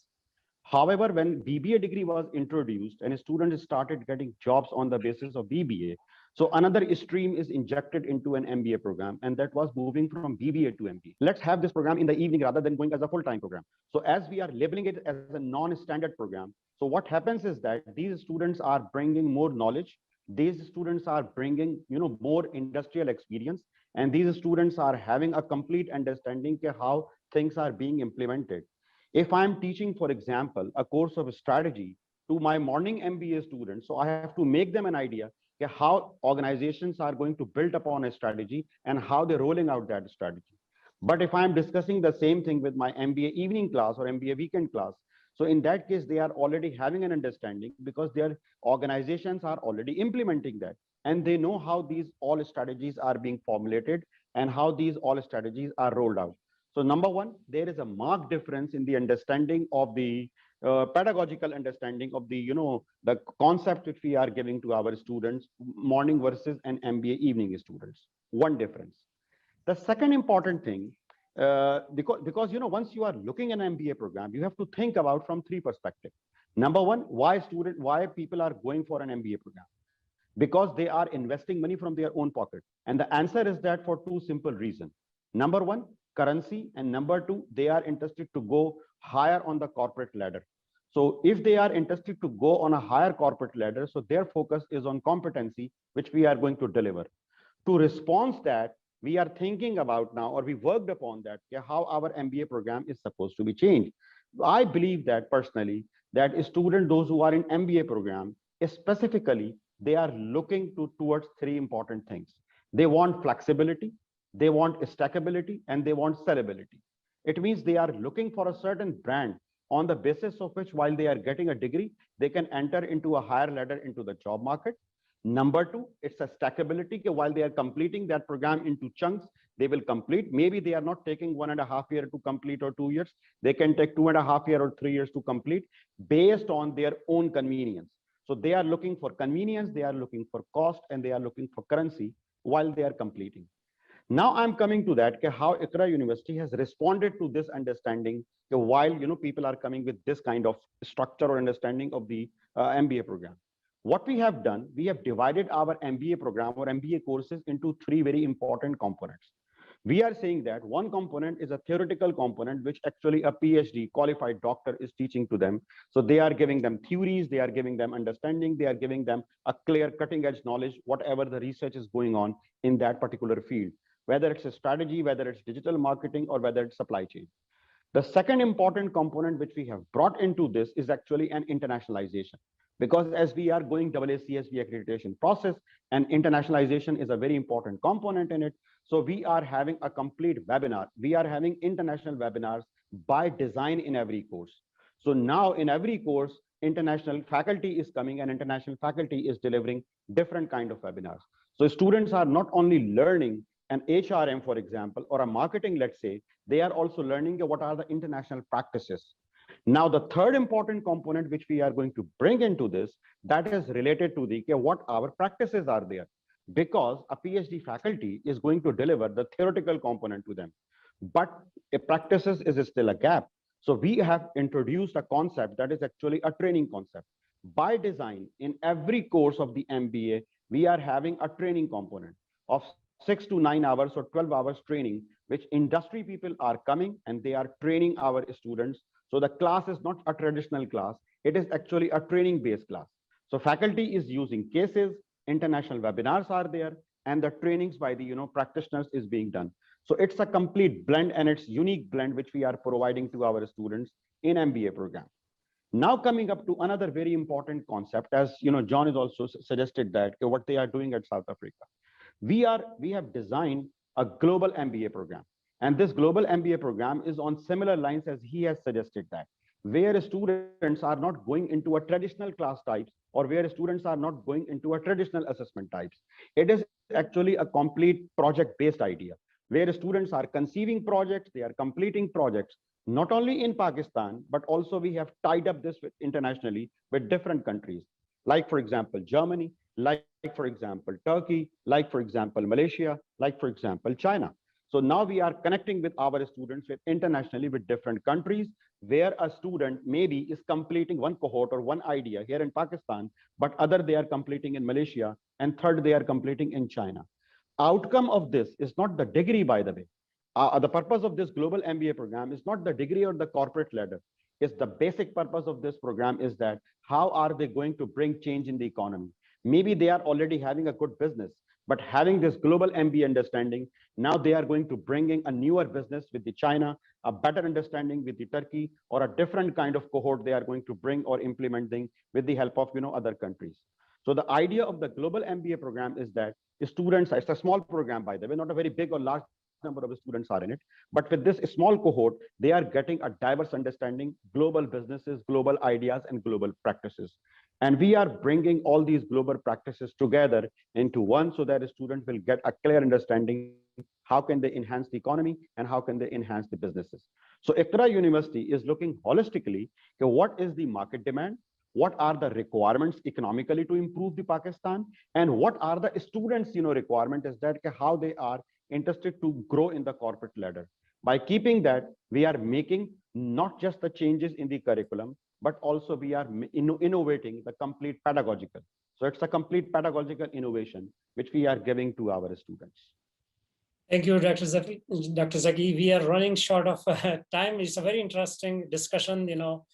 However, when BBA degree was introduced and students started getting jobs on the basis of BBA, so another stream is injected into an MBA program, and that was moving from BBA to MBA. Let's have this program in the evening rather than going as a full-time program. So as we are labeling it as a non-standard program, so what happens is that these students are bringing more knowledge, these students are bringing more industrial experience, and these students are having a complete understanding of how things are being implemented. If I'm teaching, for example, a course of strategy to my morning MBA students, so I have to make them an idea how organizations are going to build upon a strategy and how they're rolling out that strategy. But if I'm discussing the same thing with my MBA evening class or MBA weekend class, so in that case, they are already having an understanding because their organizations are already implementing that. And they know how these all strategies are being formulated and how these all strategies are rolled out. So number one, there is a marked difference in the understanding of the pedagogical understanding of the, the concept which we are giving to our students, morning versus an MBA evening students. One difference. The second important thing, because once you are looking at an MBA program, you have to think about from three perspectives. Number one, why people are going for an MBA program? Because they are investing money from their own pocket. And the answer is that for two simple reasons. Number one, currency, and number two, they are interested to go higher on the corporate ladder. So if they are interested to go on a higher corporate ladder, so their focus is on competency, which we are going to deliver. To respond that, we are thinking about now, or we worked upon that, how our MBA program is supposed to be changed. I believe that personally, that students, those who are in MBA program, specifically, they are looking towards three important things. They want flexibility, they want stackability, and they want sellability. It means they are looking for a certain brand on the basis of which, while they are getting a degree, they can enter into a higher ladder into the job market. Number two, it's a stackability. While they are completing that program into chunks, they will complete. Maybe they are not taking 1.5 years to complete or 2 years. They can take 2.5 years or 3 years to complete based on their own convenience. So they are looking for convenience, they are looking for cost, and they are looking for currency while they are completing. Now I'm coming to that, how Iqra University has responded to this understanding while people are coming with this kind of structure or understanding of the MBA program. What we have done, we have divided our MBA program or MBA courses into three very important components. We are saying that one component is a theoretical component, which actually a PhD qualified doctor is teaching to them. So they are giving them theories, they are giving them understanding, they are giving them a clear cutting edge knowledge, whatever the research is going on in that particular field, whether it's a strategy, whether it's digital marketing, or whether it's supply chain. The second important component which we have brought into this is actually an internationalization. Because as we are going AACSB accreditation process, and internationalization is a very important component in it. So we are having a complete webinar. We are having international webinars by design in every course. So now in every course, international faculty is coming and international faculty is delivering different kind of webinars. So students are not only learning an HRM, for example, or a marketing, let's say, they are also learning what are the international practices. Now, the third important component which we are going to bring into this, that is related to the what our practices are there, because a PhD faculty is going to deliver the theoretical component to them, but a practices is still a gap. So we have introduced a concept that is actually a training concept. By design, in every course of the MBA, we are having a training component of 6 to 9 hours or 12 hours training, which industry people are coming and they are training our students. So the class is not a traditional class. It is actually a training based class. So faculty is using cases, international webinars are there, and the trainings by the practitioners is being done. So it's a complete blend, and it's unique blend which we are providing to our students in MBA program. Now coming up to another very important concept, as John is also suggested that what they are doing at South Africa. We have designed a global MBA program, and this global MBA program is on similar lines as he has suggested that, where students are not going into a traditional class types, or where students are not going into a traditional assessment types. It is actually a complete project-based idea, where students are conceiving projects, they are completing projects, not only in Pakistan, but also we have tied up this internationally with different countries, like for example, Germany, like for example, Turkey, like for example, Malaysia, like for example, China. So now we are connecting with our students with internationally with different countries, where a student maybe is completing one cohort or one idea here in Pakistan, but other they are completing in Malaysia, and third they are completing in China. Outcome of this is not the degree, by the way. The purpose of this global MBA program is not the degree or the corporate ladder. It's the basic purpose of this program is that how are they going to bring change in the economy? Maybe they are already having a good business, but having this global MBA understanding, now they are going to bring in a newer business with the China, a better understanding with the Turkey, or a different kind of cohort they are going to bring or implementing with the help of other countries. So the idea of the global MBA program is that students, it's a small program, by the way, not a very big or large number of students are in it, but with this small cohort, they are getting a diverse understanding, global businesses, global ideas, and global practices. And we are bringing all these global practices together into one, so that a student will get a clear understanding how can they enhance the economy and how can they enhance the businesses. So IQRA University is looking holistically at what is the market demand, what are the requirements economically to improve the Pakistan, and what are the students requirement is that how they are interested to grow in the corporate ladder. By keeping that, we are making not just the changes in the curriculum, but also we are innovating the complete pedagogical. So it's a complete pedagogical innovation which we are giving to our students. Thank you, Dr. Zaki. Dr. Zaki, we are running short of time. It's a very interesting discussion.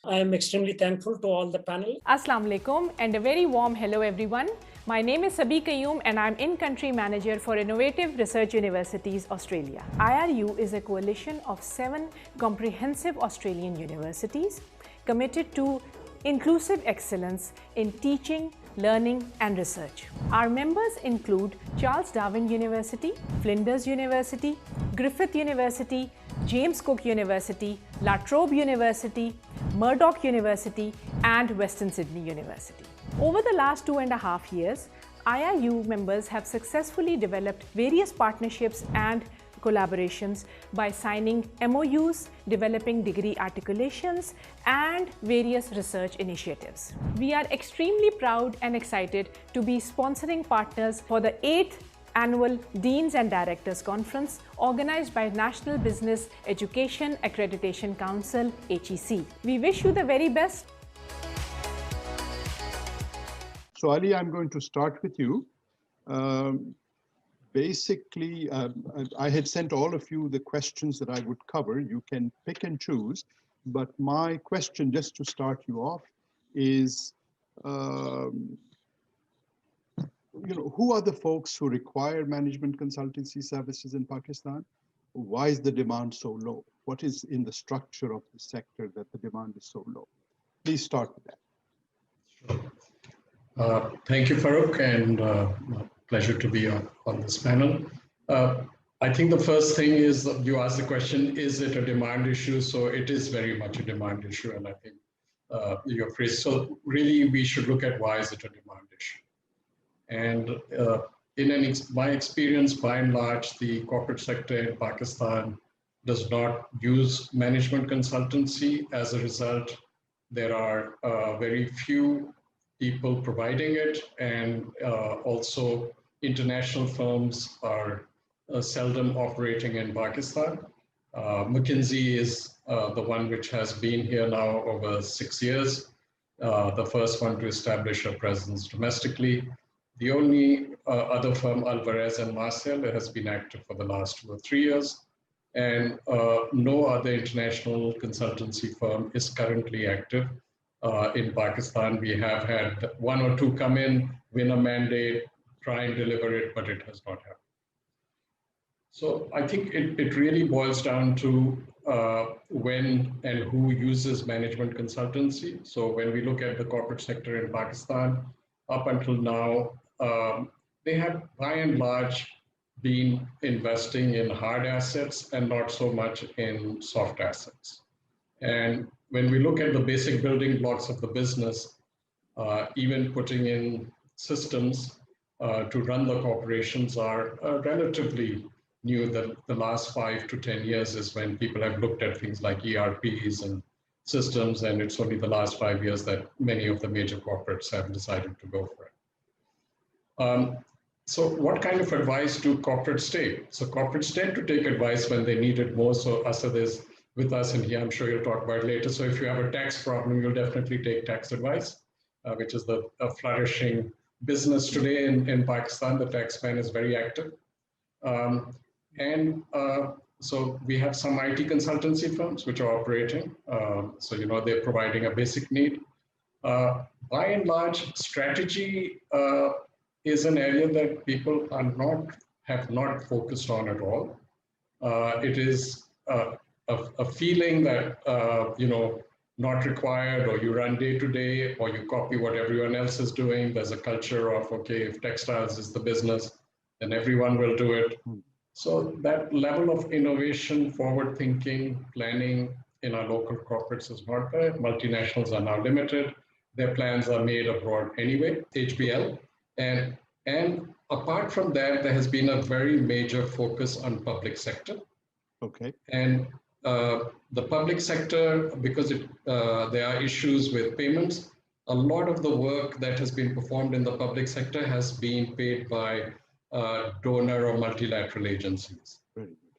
I am extremely thankful to all the panel. Assalamu alaikum and a very warm hello everyone. My name is Sabi Qayyum and I'm in-country manager for Innovative Research Universities Australia. IRU is a coalition of 7 comprehensive Australian universities committed to inclusive excellence in teaching, learning and research. Our members include Charles Darwin University, Flinders University, Griffith University, James Cook University, La Trobe University, Murdoch University and Western Sydney University. Over the last 2.5 years, IRU members have successfully developed various partnerships and collaborations by signing MOUs, developing degree articulations, and various research initiatives. We are extremely proud and excited to be sponsoring partners for the 8th Annual Deans and Directors Conference organized by National Business Education Accreditation Council, HEC. We wish you the very best. So Ali, I'm going to start with you. Basically, I had sent all of you the questions that I would cover. You can pick and choose, but my question, just to start you off, is, who are the folks who require management consultancy services in Pakistan? Why is the demand so low? What is in the structure of the sector that the demand is so low? Please start with that. Sure. Thank you, Farooq, and pleasure to be on this panel. I think the first thing is that you asked the question, is it a demand issue? So it is very much a demand issue, and I think your phrase. So really, we should look at why is it a demand issue. And in my experience, by and large, the corporate sector in Pakistan does not use management consultancy. As a result, there are very few people providing it, and also international firms are seldom operating in Pakistan. McKinsey is the one which has been here now over 6 years. the first one to establish a presence domestically. The only other firm, Alvarez and Marcel, has been active for the last 2 or 3 years. And no other international consultancy firm is currently active in Pakistan. We have had 1 or 2 come in, win a mandate, try and deliver it, but it has not happened. So I think it really boils down to when and who uses management consultancy. So when we look at the corporate sector in Pakistan, up until now, they have by and large been investing in hard assets and not so much in soft assets. And when we look at the basic building blocks of the business, even putting in systems to run the corporations are relatively new. The last 5 to 10 years is when people have looked at things like ERPs and systems, and it's only the last 5 years that many of the major corporates have decided to go for it. So what kind of advice do corporates take? So corporates tend to take advice when they need it more. So Asad is with us, and here I'm sure you'll talk about it later. So if you have a tax problem, you'll definitely take tax advice, which is the flourishing business today in Pakistan. The tax man is very active. So we have some IT consultancy firms which are operating. So, they're providing a basic need. By and large, strategy is an area that people have not focused on at all. It is a feeling that, not required, or you run day to day, or you copy what everyone else is doing. There's a culture of, okay, if textiles is the business, then everyone will do it. So that level of innovation, forward thinking, planning in our local corporates is not there. Multinationals are now limited. Their plans are made abroad anyway, HBL. And apart from that, there has been a very major focus on public sector. Okay. And the public sector, because there are issues with payments, a lot of the work that has been performed in the public sector has been paid by donor or multilateral agencies.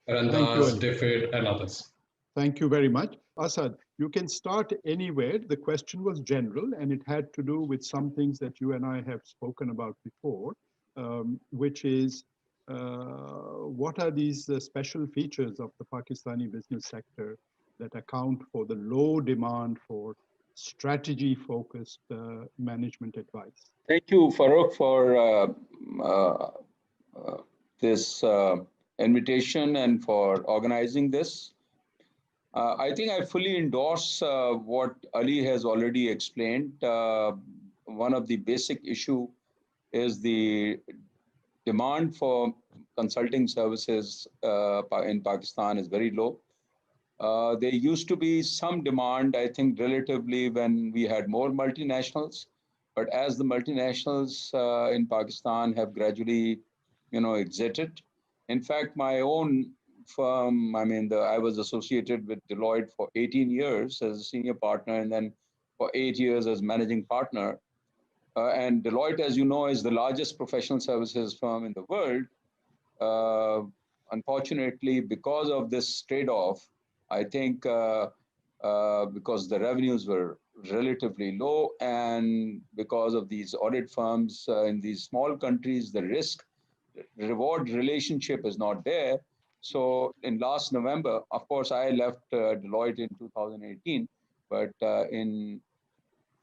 Randas, DFID, and others. Thank you very much. Asad, you can start anywhere. The question was general, and it had to do with some things that you and I have spoken about before, which is what are these special features of the Pakistani business sector that account for the low demand for strategy-focused management advice? Thank you, Farooq, for this invitation and for organizing this. I think I fully endorse what Ali has already explained. One of the basic issue is the demand for consulting services in Pakistan is very low. There used to be some demand, I think, relatively when we had more multinationals. But as the multinationals in Pakistan have gradually, exited. In fact, my own firm, I was associated with Deloitte for 18 years as a senior partner, and then for 8 years as managing partner. And Deloitte, as you know, is the largest professional services firm in the world. Unfortunately, because of this trade-off, I think because the revenues were relatively low, and because of these audit firms in these small countries, the risk-reward relationship is not there. So in last November, of course, I left Deloitte in 2018, but in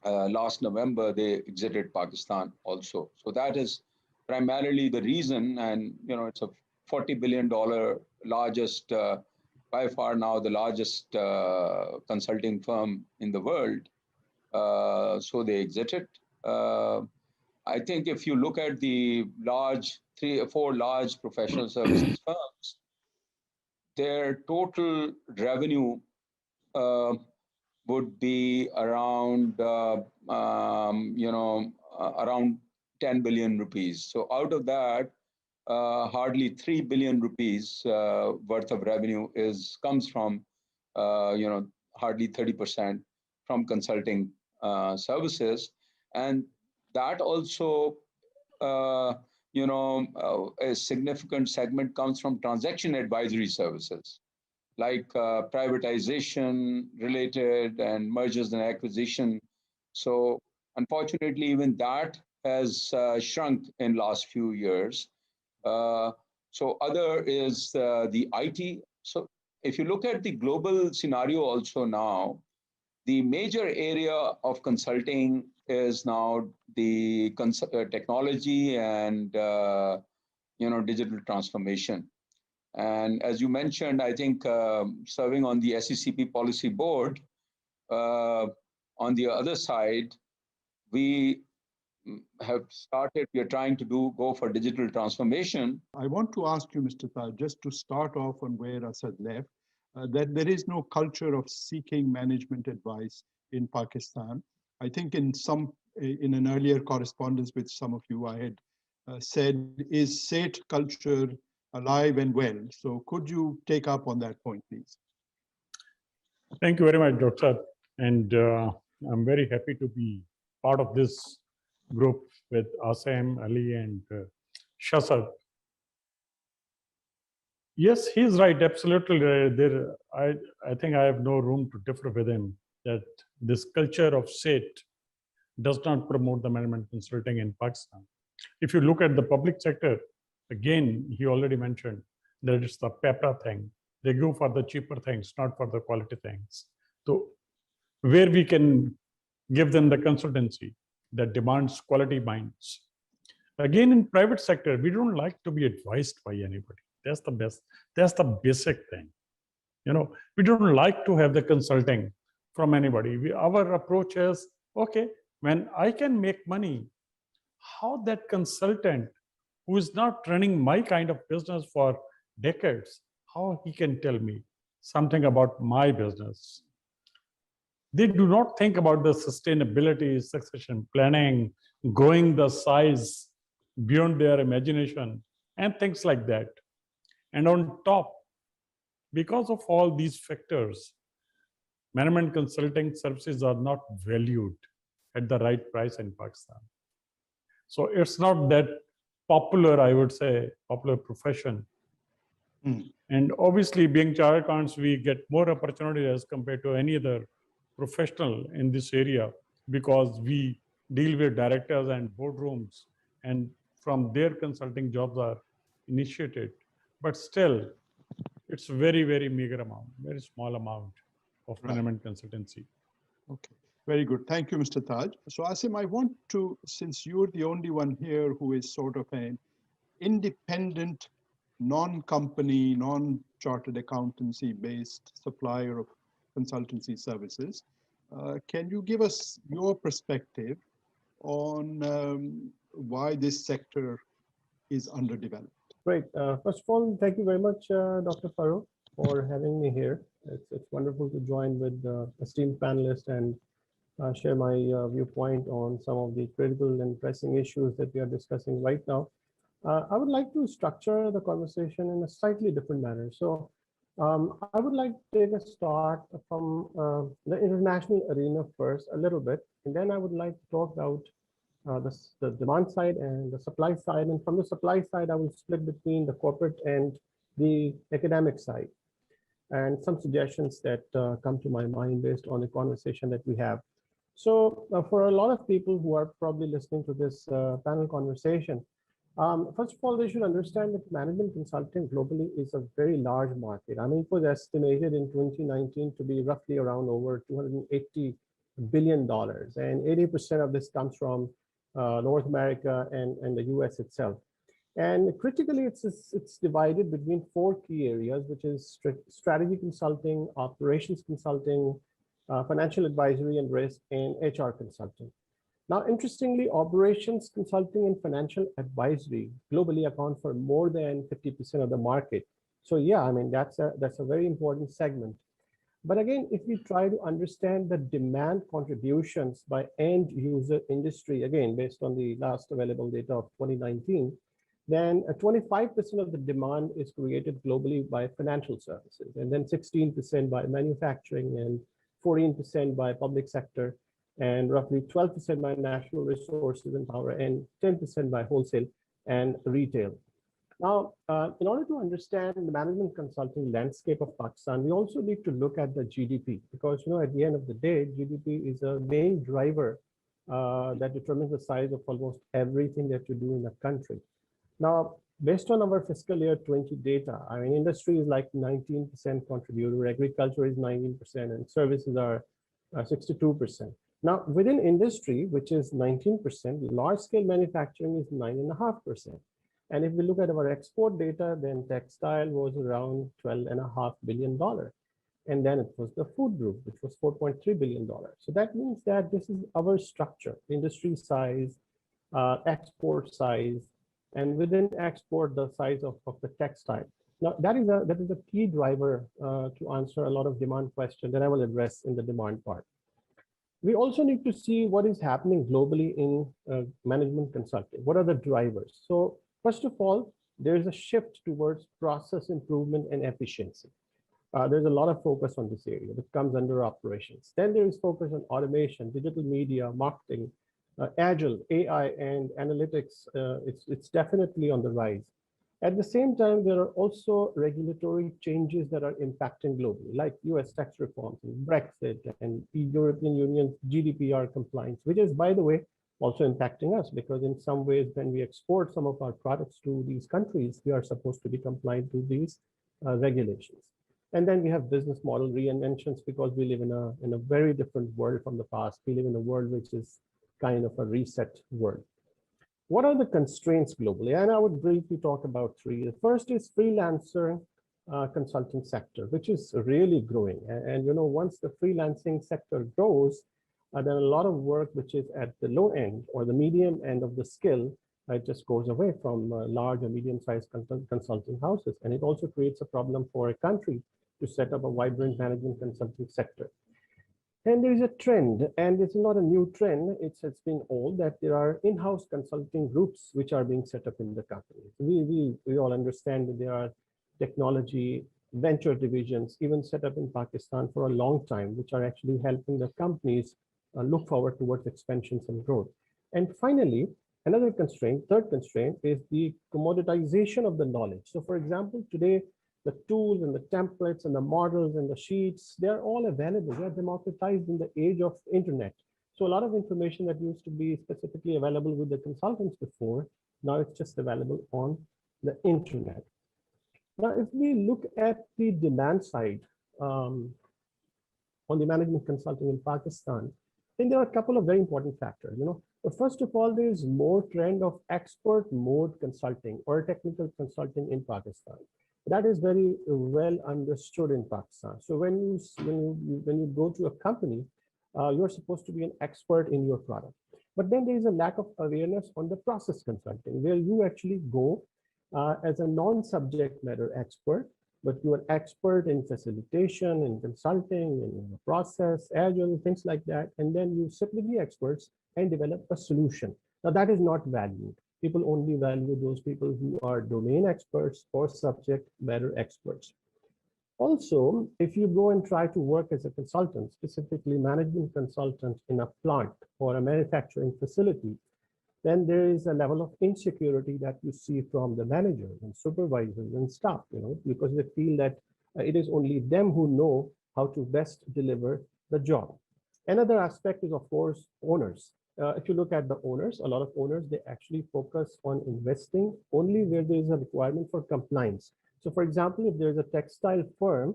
last November, they exited Pakistan also. So that is primarily the reason, and it's a $40 billion largest, by far now the largest consulting firm in the world. So they exited. I think if you look at the 3 or 4 large professional services firms, their total revenue would be around, around 10 billion rupees. So out of that, hardly 3 billion rupees worth of revenue comes from, hardly 30% from consulting services. And that also, a significant segment comes from transaction advisory services, like privatization related and mergers and acquisition So unfortunately, even that has shrunk in last few years. So other is the IT. So if you look at the global scenario also now, the major area of consulting is now the technology and digital transformation. And as you mentioned, I think serving on the SECP policy board, on the other side, we we are trying to go for digital transformation. I want to ask you, Mr. Taj, just to start off on where Asad left, that there is no culture of seeking management advice in Pakistan. I think in an earlier correspondence with some of you, I had said, is SATE culture alive and well? So could you take up on that point, please? Thank you very much, Dr. And I'm very happy to be part of this group with Asim, Ali, and Shasad. Yes, he's right, absolutely. I think I have no room to differ with him that this culture of SATE does not promote the management consulting in Pakistan. If you look at the public sector, again, he already mentioned that it's the PEPRA thing. They go for the cheaper things, not for the quality things. So where we can give them the consultancy that demands quality minds. Again, in private sector, we don't like to be advised by anybody. That's the best. That's the basic thing. We don't like to have the consulting from anybody. Our approach is, okay, when I can make money, how that consultant who is not running my kind of business for decades, how he can tell me something about my business. They do not think about the sustainability, succession planning, growing the size beyond their imagination, and things like that. And on top, because of all these factors, management consulting services are not valued at the right price in Pakistan. So it's not that popular, I would say, popular profession. And obviously, being chartered accountants, we get more opportunity as compared to any other professional in this area because we deal with directors and boardrooms, and from their consulting jobs are initiated. But still, it's very, very meager amount, very small amount of management consultancy. Okay, very good. Thank you, Mr. Taj. So Asim, I want to, since you're the only one here who is sort of an independent, non-company, non-chartered accountancy-based supplier of consultancy services, can you give us your perspective on why this sector is underdeveloped? Great. First of all, thank you very much, Dr. Farooq, for having me here. It's wonderful to join with esteemed panelists and share my viewpoint on some of the critical and pressing issues that we are discussing right now. I would like to structure the conversation in a slightly different manner. So I would like to take a start from the international arena first a little bit, and then I would like to talk about the demand side and the supply side. And from the supply side, I will split between the corporate and the academic side, and some suggestions that come to my mind based on the conversation that we have. So for a lot of people who are probably listening to this panel conversation, first of all, they should understand that management consulting globally is a very large market. I mean, it was estimated in 2019 to be roughly around over $280 billion. And 80% of this comes from North America and the US itself. And critically, it's divided between 4 key areas, which is strategy consulting, operations consulting, financial advisory and risk, and HR consulting. Now, interestingly, operations consulting and financial advisory globally account for more than 50% of the market. So yeah, I mean, that's a very important segment. But again, if we try to understand the demand contributions by end user industry, again, based on the last available data of 2019, then 25% of the demand is created globally by financial services, and then 16% by manufacturing, and 14% by public sector, and roughly 12% by natural resources and power, and 10% by wholesale and retail. Now, in order to understand the management consulting landscape of Pakistan, we also need to look at the GDP because, at the end of the day, GDP is a main driver that determines the size of almost everything that you do in a country. Now, based on our fiscal year 20 data, I mean, industry is like 19% contributor, agriculture is 19%, and services are 62%. Now, within industry, which is 19%, large-scale manufacturing is 9.5%. And if we look at our export data, then textile was around $12.5 billion. And then it was the food group, which was $4.3 billion. So that means that this is our structure, industry size, export size, and within export, the size of the textile. Now, that is a key driver to answer a lot of demand questions that I will address in the demand part. We also need to see what is happening globally in management consulting. What are the drivers? So first of all, there's a shift towards process improvement and efficiency. There's a lot of focus on this area that comes under operations. Then there is focus on automation, digital media, marketing, agile, AI, and analytics. It's definitely on the rise. At the same time, there are also regulatory changes that are impacting globally, like US tax reforms and Brexit and the European Union's GDPR compliance, which is, by the way, also impacting us because in some ways, when we export some of our products to these countries, we are supposed to be compliant to these regulations. And then we have business model reinventions because we live in a very different world from the past. We live in a world which is kind of a reset world. What are the constraints globally? And I would briefly talk about three. The first is freelancer consulting sector, which is really growing. And once the freelancing sector grows, then a lot of work which is at the low end or the medium end of the skill, it just goes away from large or medium-sized consulting houses. And it also creates a problem for a country to set up a vibrant management consulting sector. And there is a trend, and it's not a new trend, it's been old, that there are in-house consulting groups which are being set up in the company. We all understand that there are technology venture divisions even set up in Pakistan for a long time, which are actually helping the companies look forward towards expansions and growth. And finally, another constraint, third constraint, is the commoditization of the knowledge. So for example, today, the tools and the templates and the models and the sheets, they're all available. They're democratized in the age of internet. So a lot of information that used to be specifically available with the consultants before, now it's just available on the internet. Now, if we look at the demand side on the management consulting in Pakistan, I think there are a couple of very important factors. But first of all, there is more trend of expert mode consulting or technical consulting in Pakistan. That is very well understood in Pakistan. So when you go to a company, you're supposed to be an expert in your product. But then there is a lack of awareness on the process consulting, where you actually go as a non-subject matter expert, but you are expert in facilitation, in consulting, in process, agile, things like that. And then you sit with the experts and develop a solution. Now that is not valued. People only value those people who are domain experts or subject matter experts. Also, if you go and try to work as a consultant, specifically management consultant in a plant or a manufacturing facility, then there is a level of insecurity that you see from the managers and supervisors and staff, because they feel that it is only them who know how to best deliver the job. Another aspect is, of course, owners. If you look at the owners, a lot of owners, they actually focus on investing only where there is a requirement for compliance. So for example, if there's a textile firm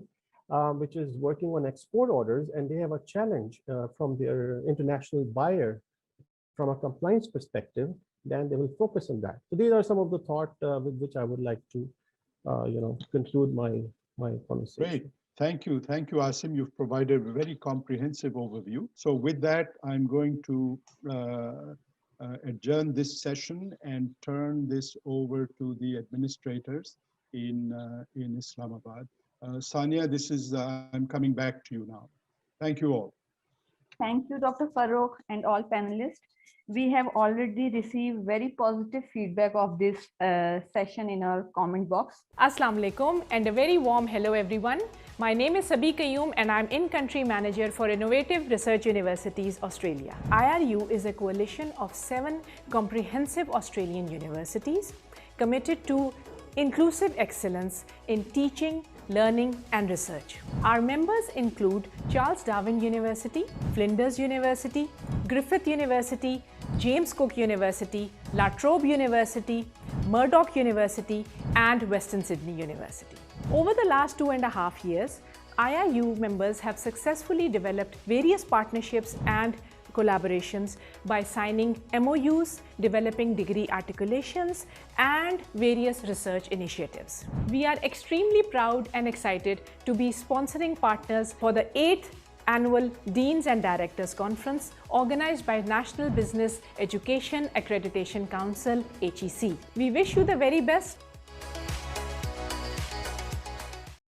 which is working on export orders and they have a challenge from their international buyer from a compliance perspective, then they will focus on that. So these are some of the thoughts with which I would like to conclude my conversation. Great. Thank you, Asim. You've provided a very comprehensive overview. So with that, I'm going to adjourn this session and turn this over to the administrators in Islamabad. Sania, I'm coming back to you now. Thank you all. Thank you, Dr. Farooq and all panelists. We have already received very positive feedback of this session in our comment box. Assalamu alaikum and a very warm hello everyone. My name is Sabi Qayyum and I'm in-country manager for Innovative Research Universities Australia. IRU is a coalition of 7 comprehensive Australian universities committed to inclusive excellence in teaching, learning and research. Our members include Charles Darwin University, Flinders University, Griffith University, James Cook University, La Trobe University, Murdoch University and Western Sydney University. Over the last 2.5 years, IIU members have successfully developed various partnerships and collaborations by signing MOUs, developing degree articulations, and various research initiatives. We are extremely proud and excited to be sponsoring partners for the 8th Annual Deans and Directors Conference organized by National Business Education Accreditation Council, HEC. We wish you the very best.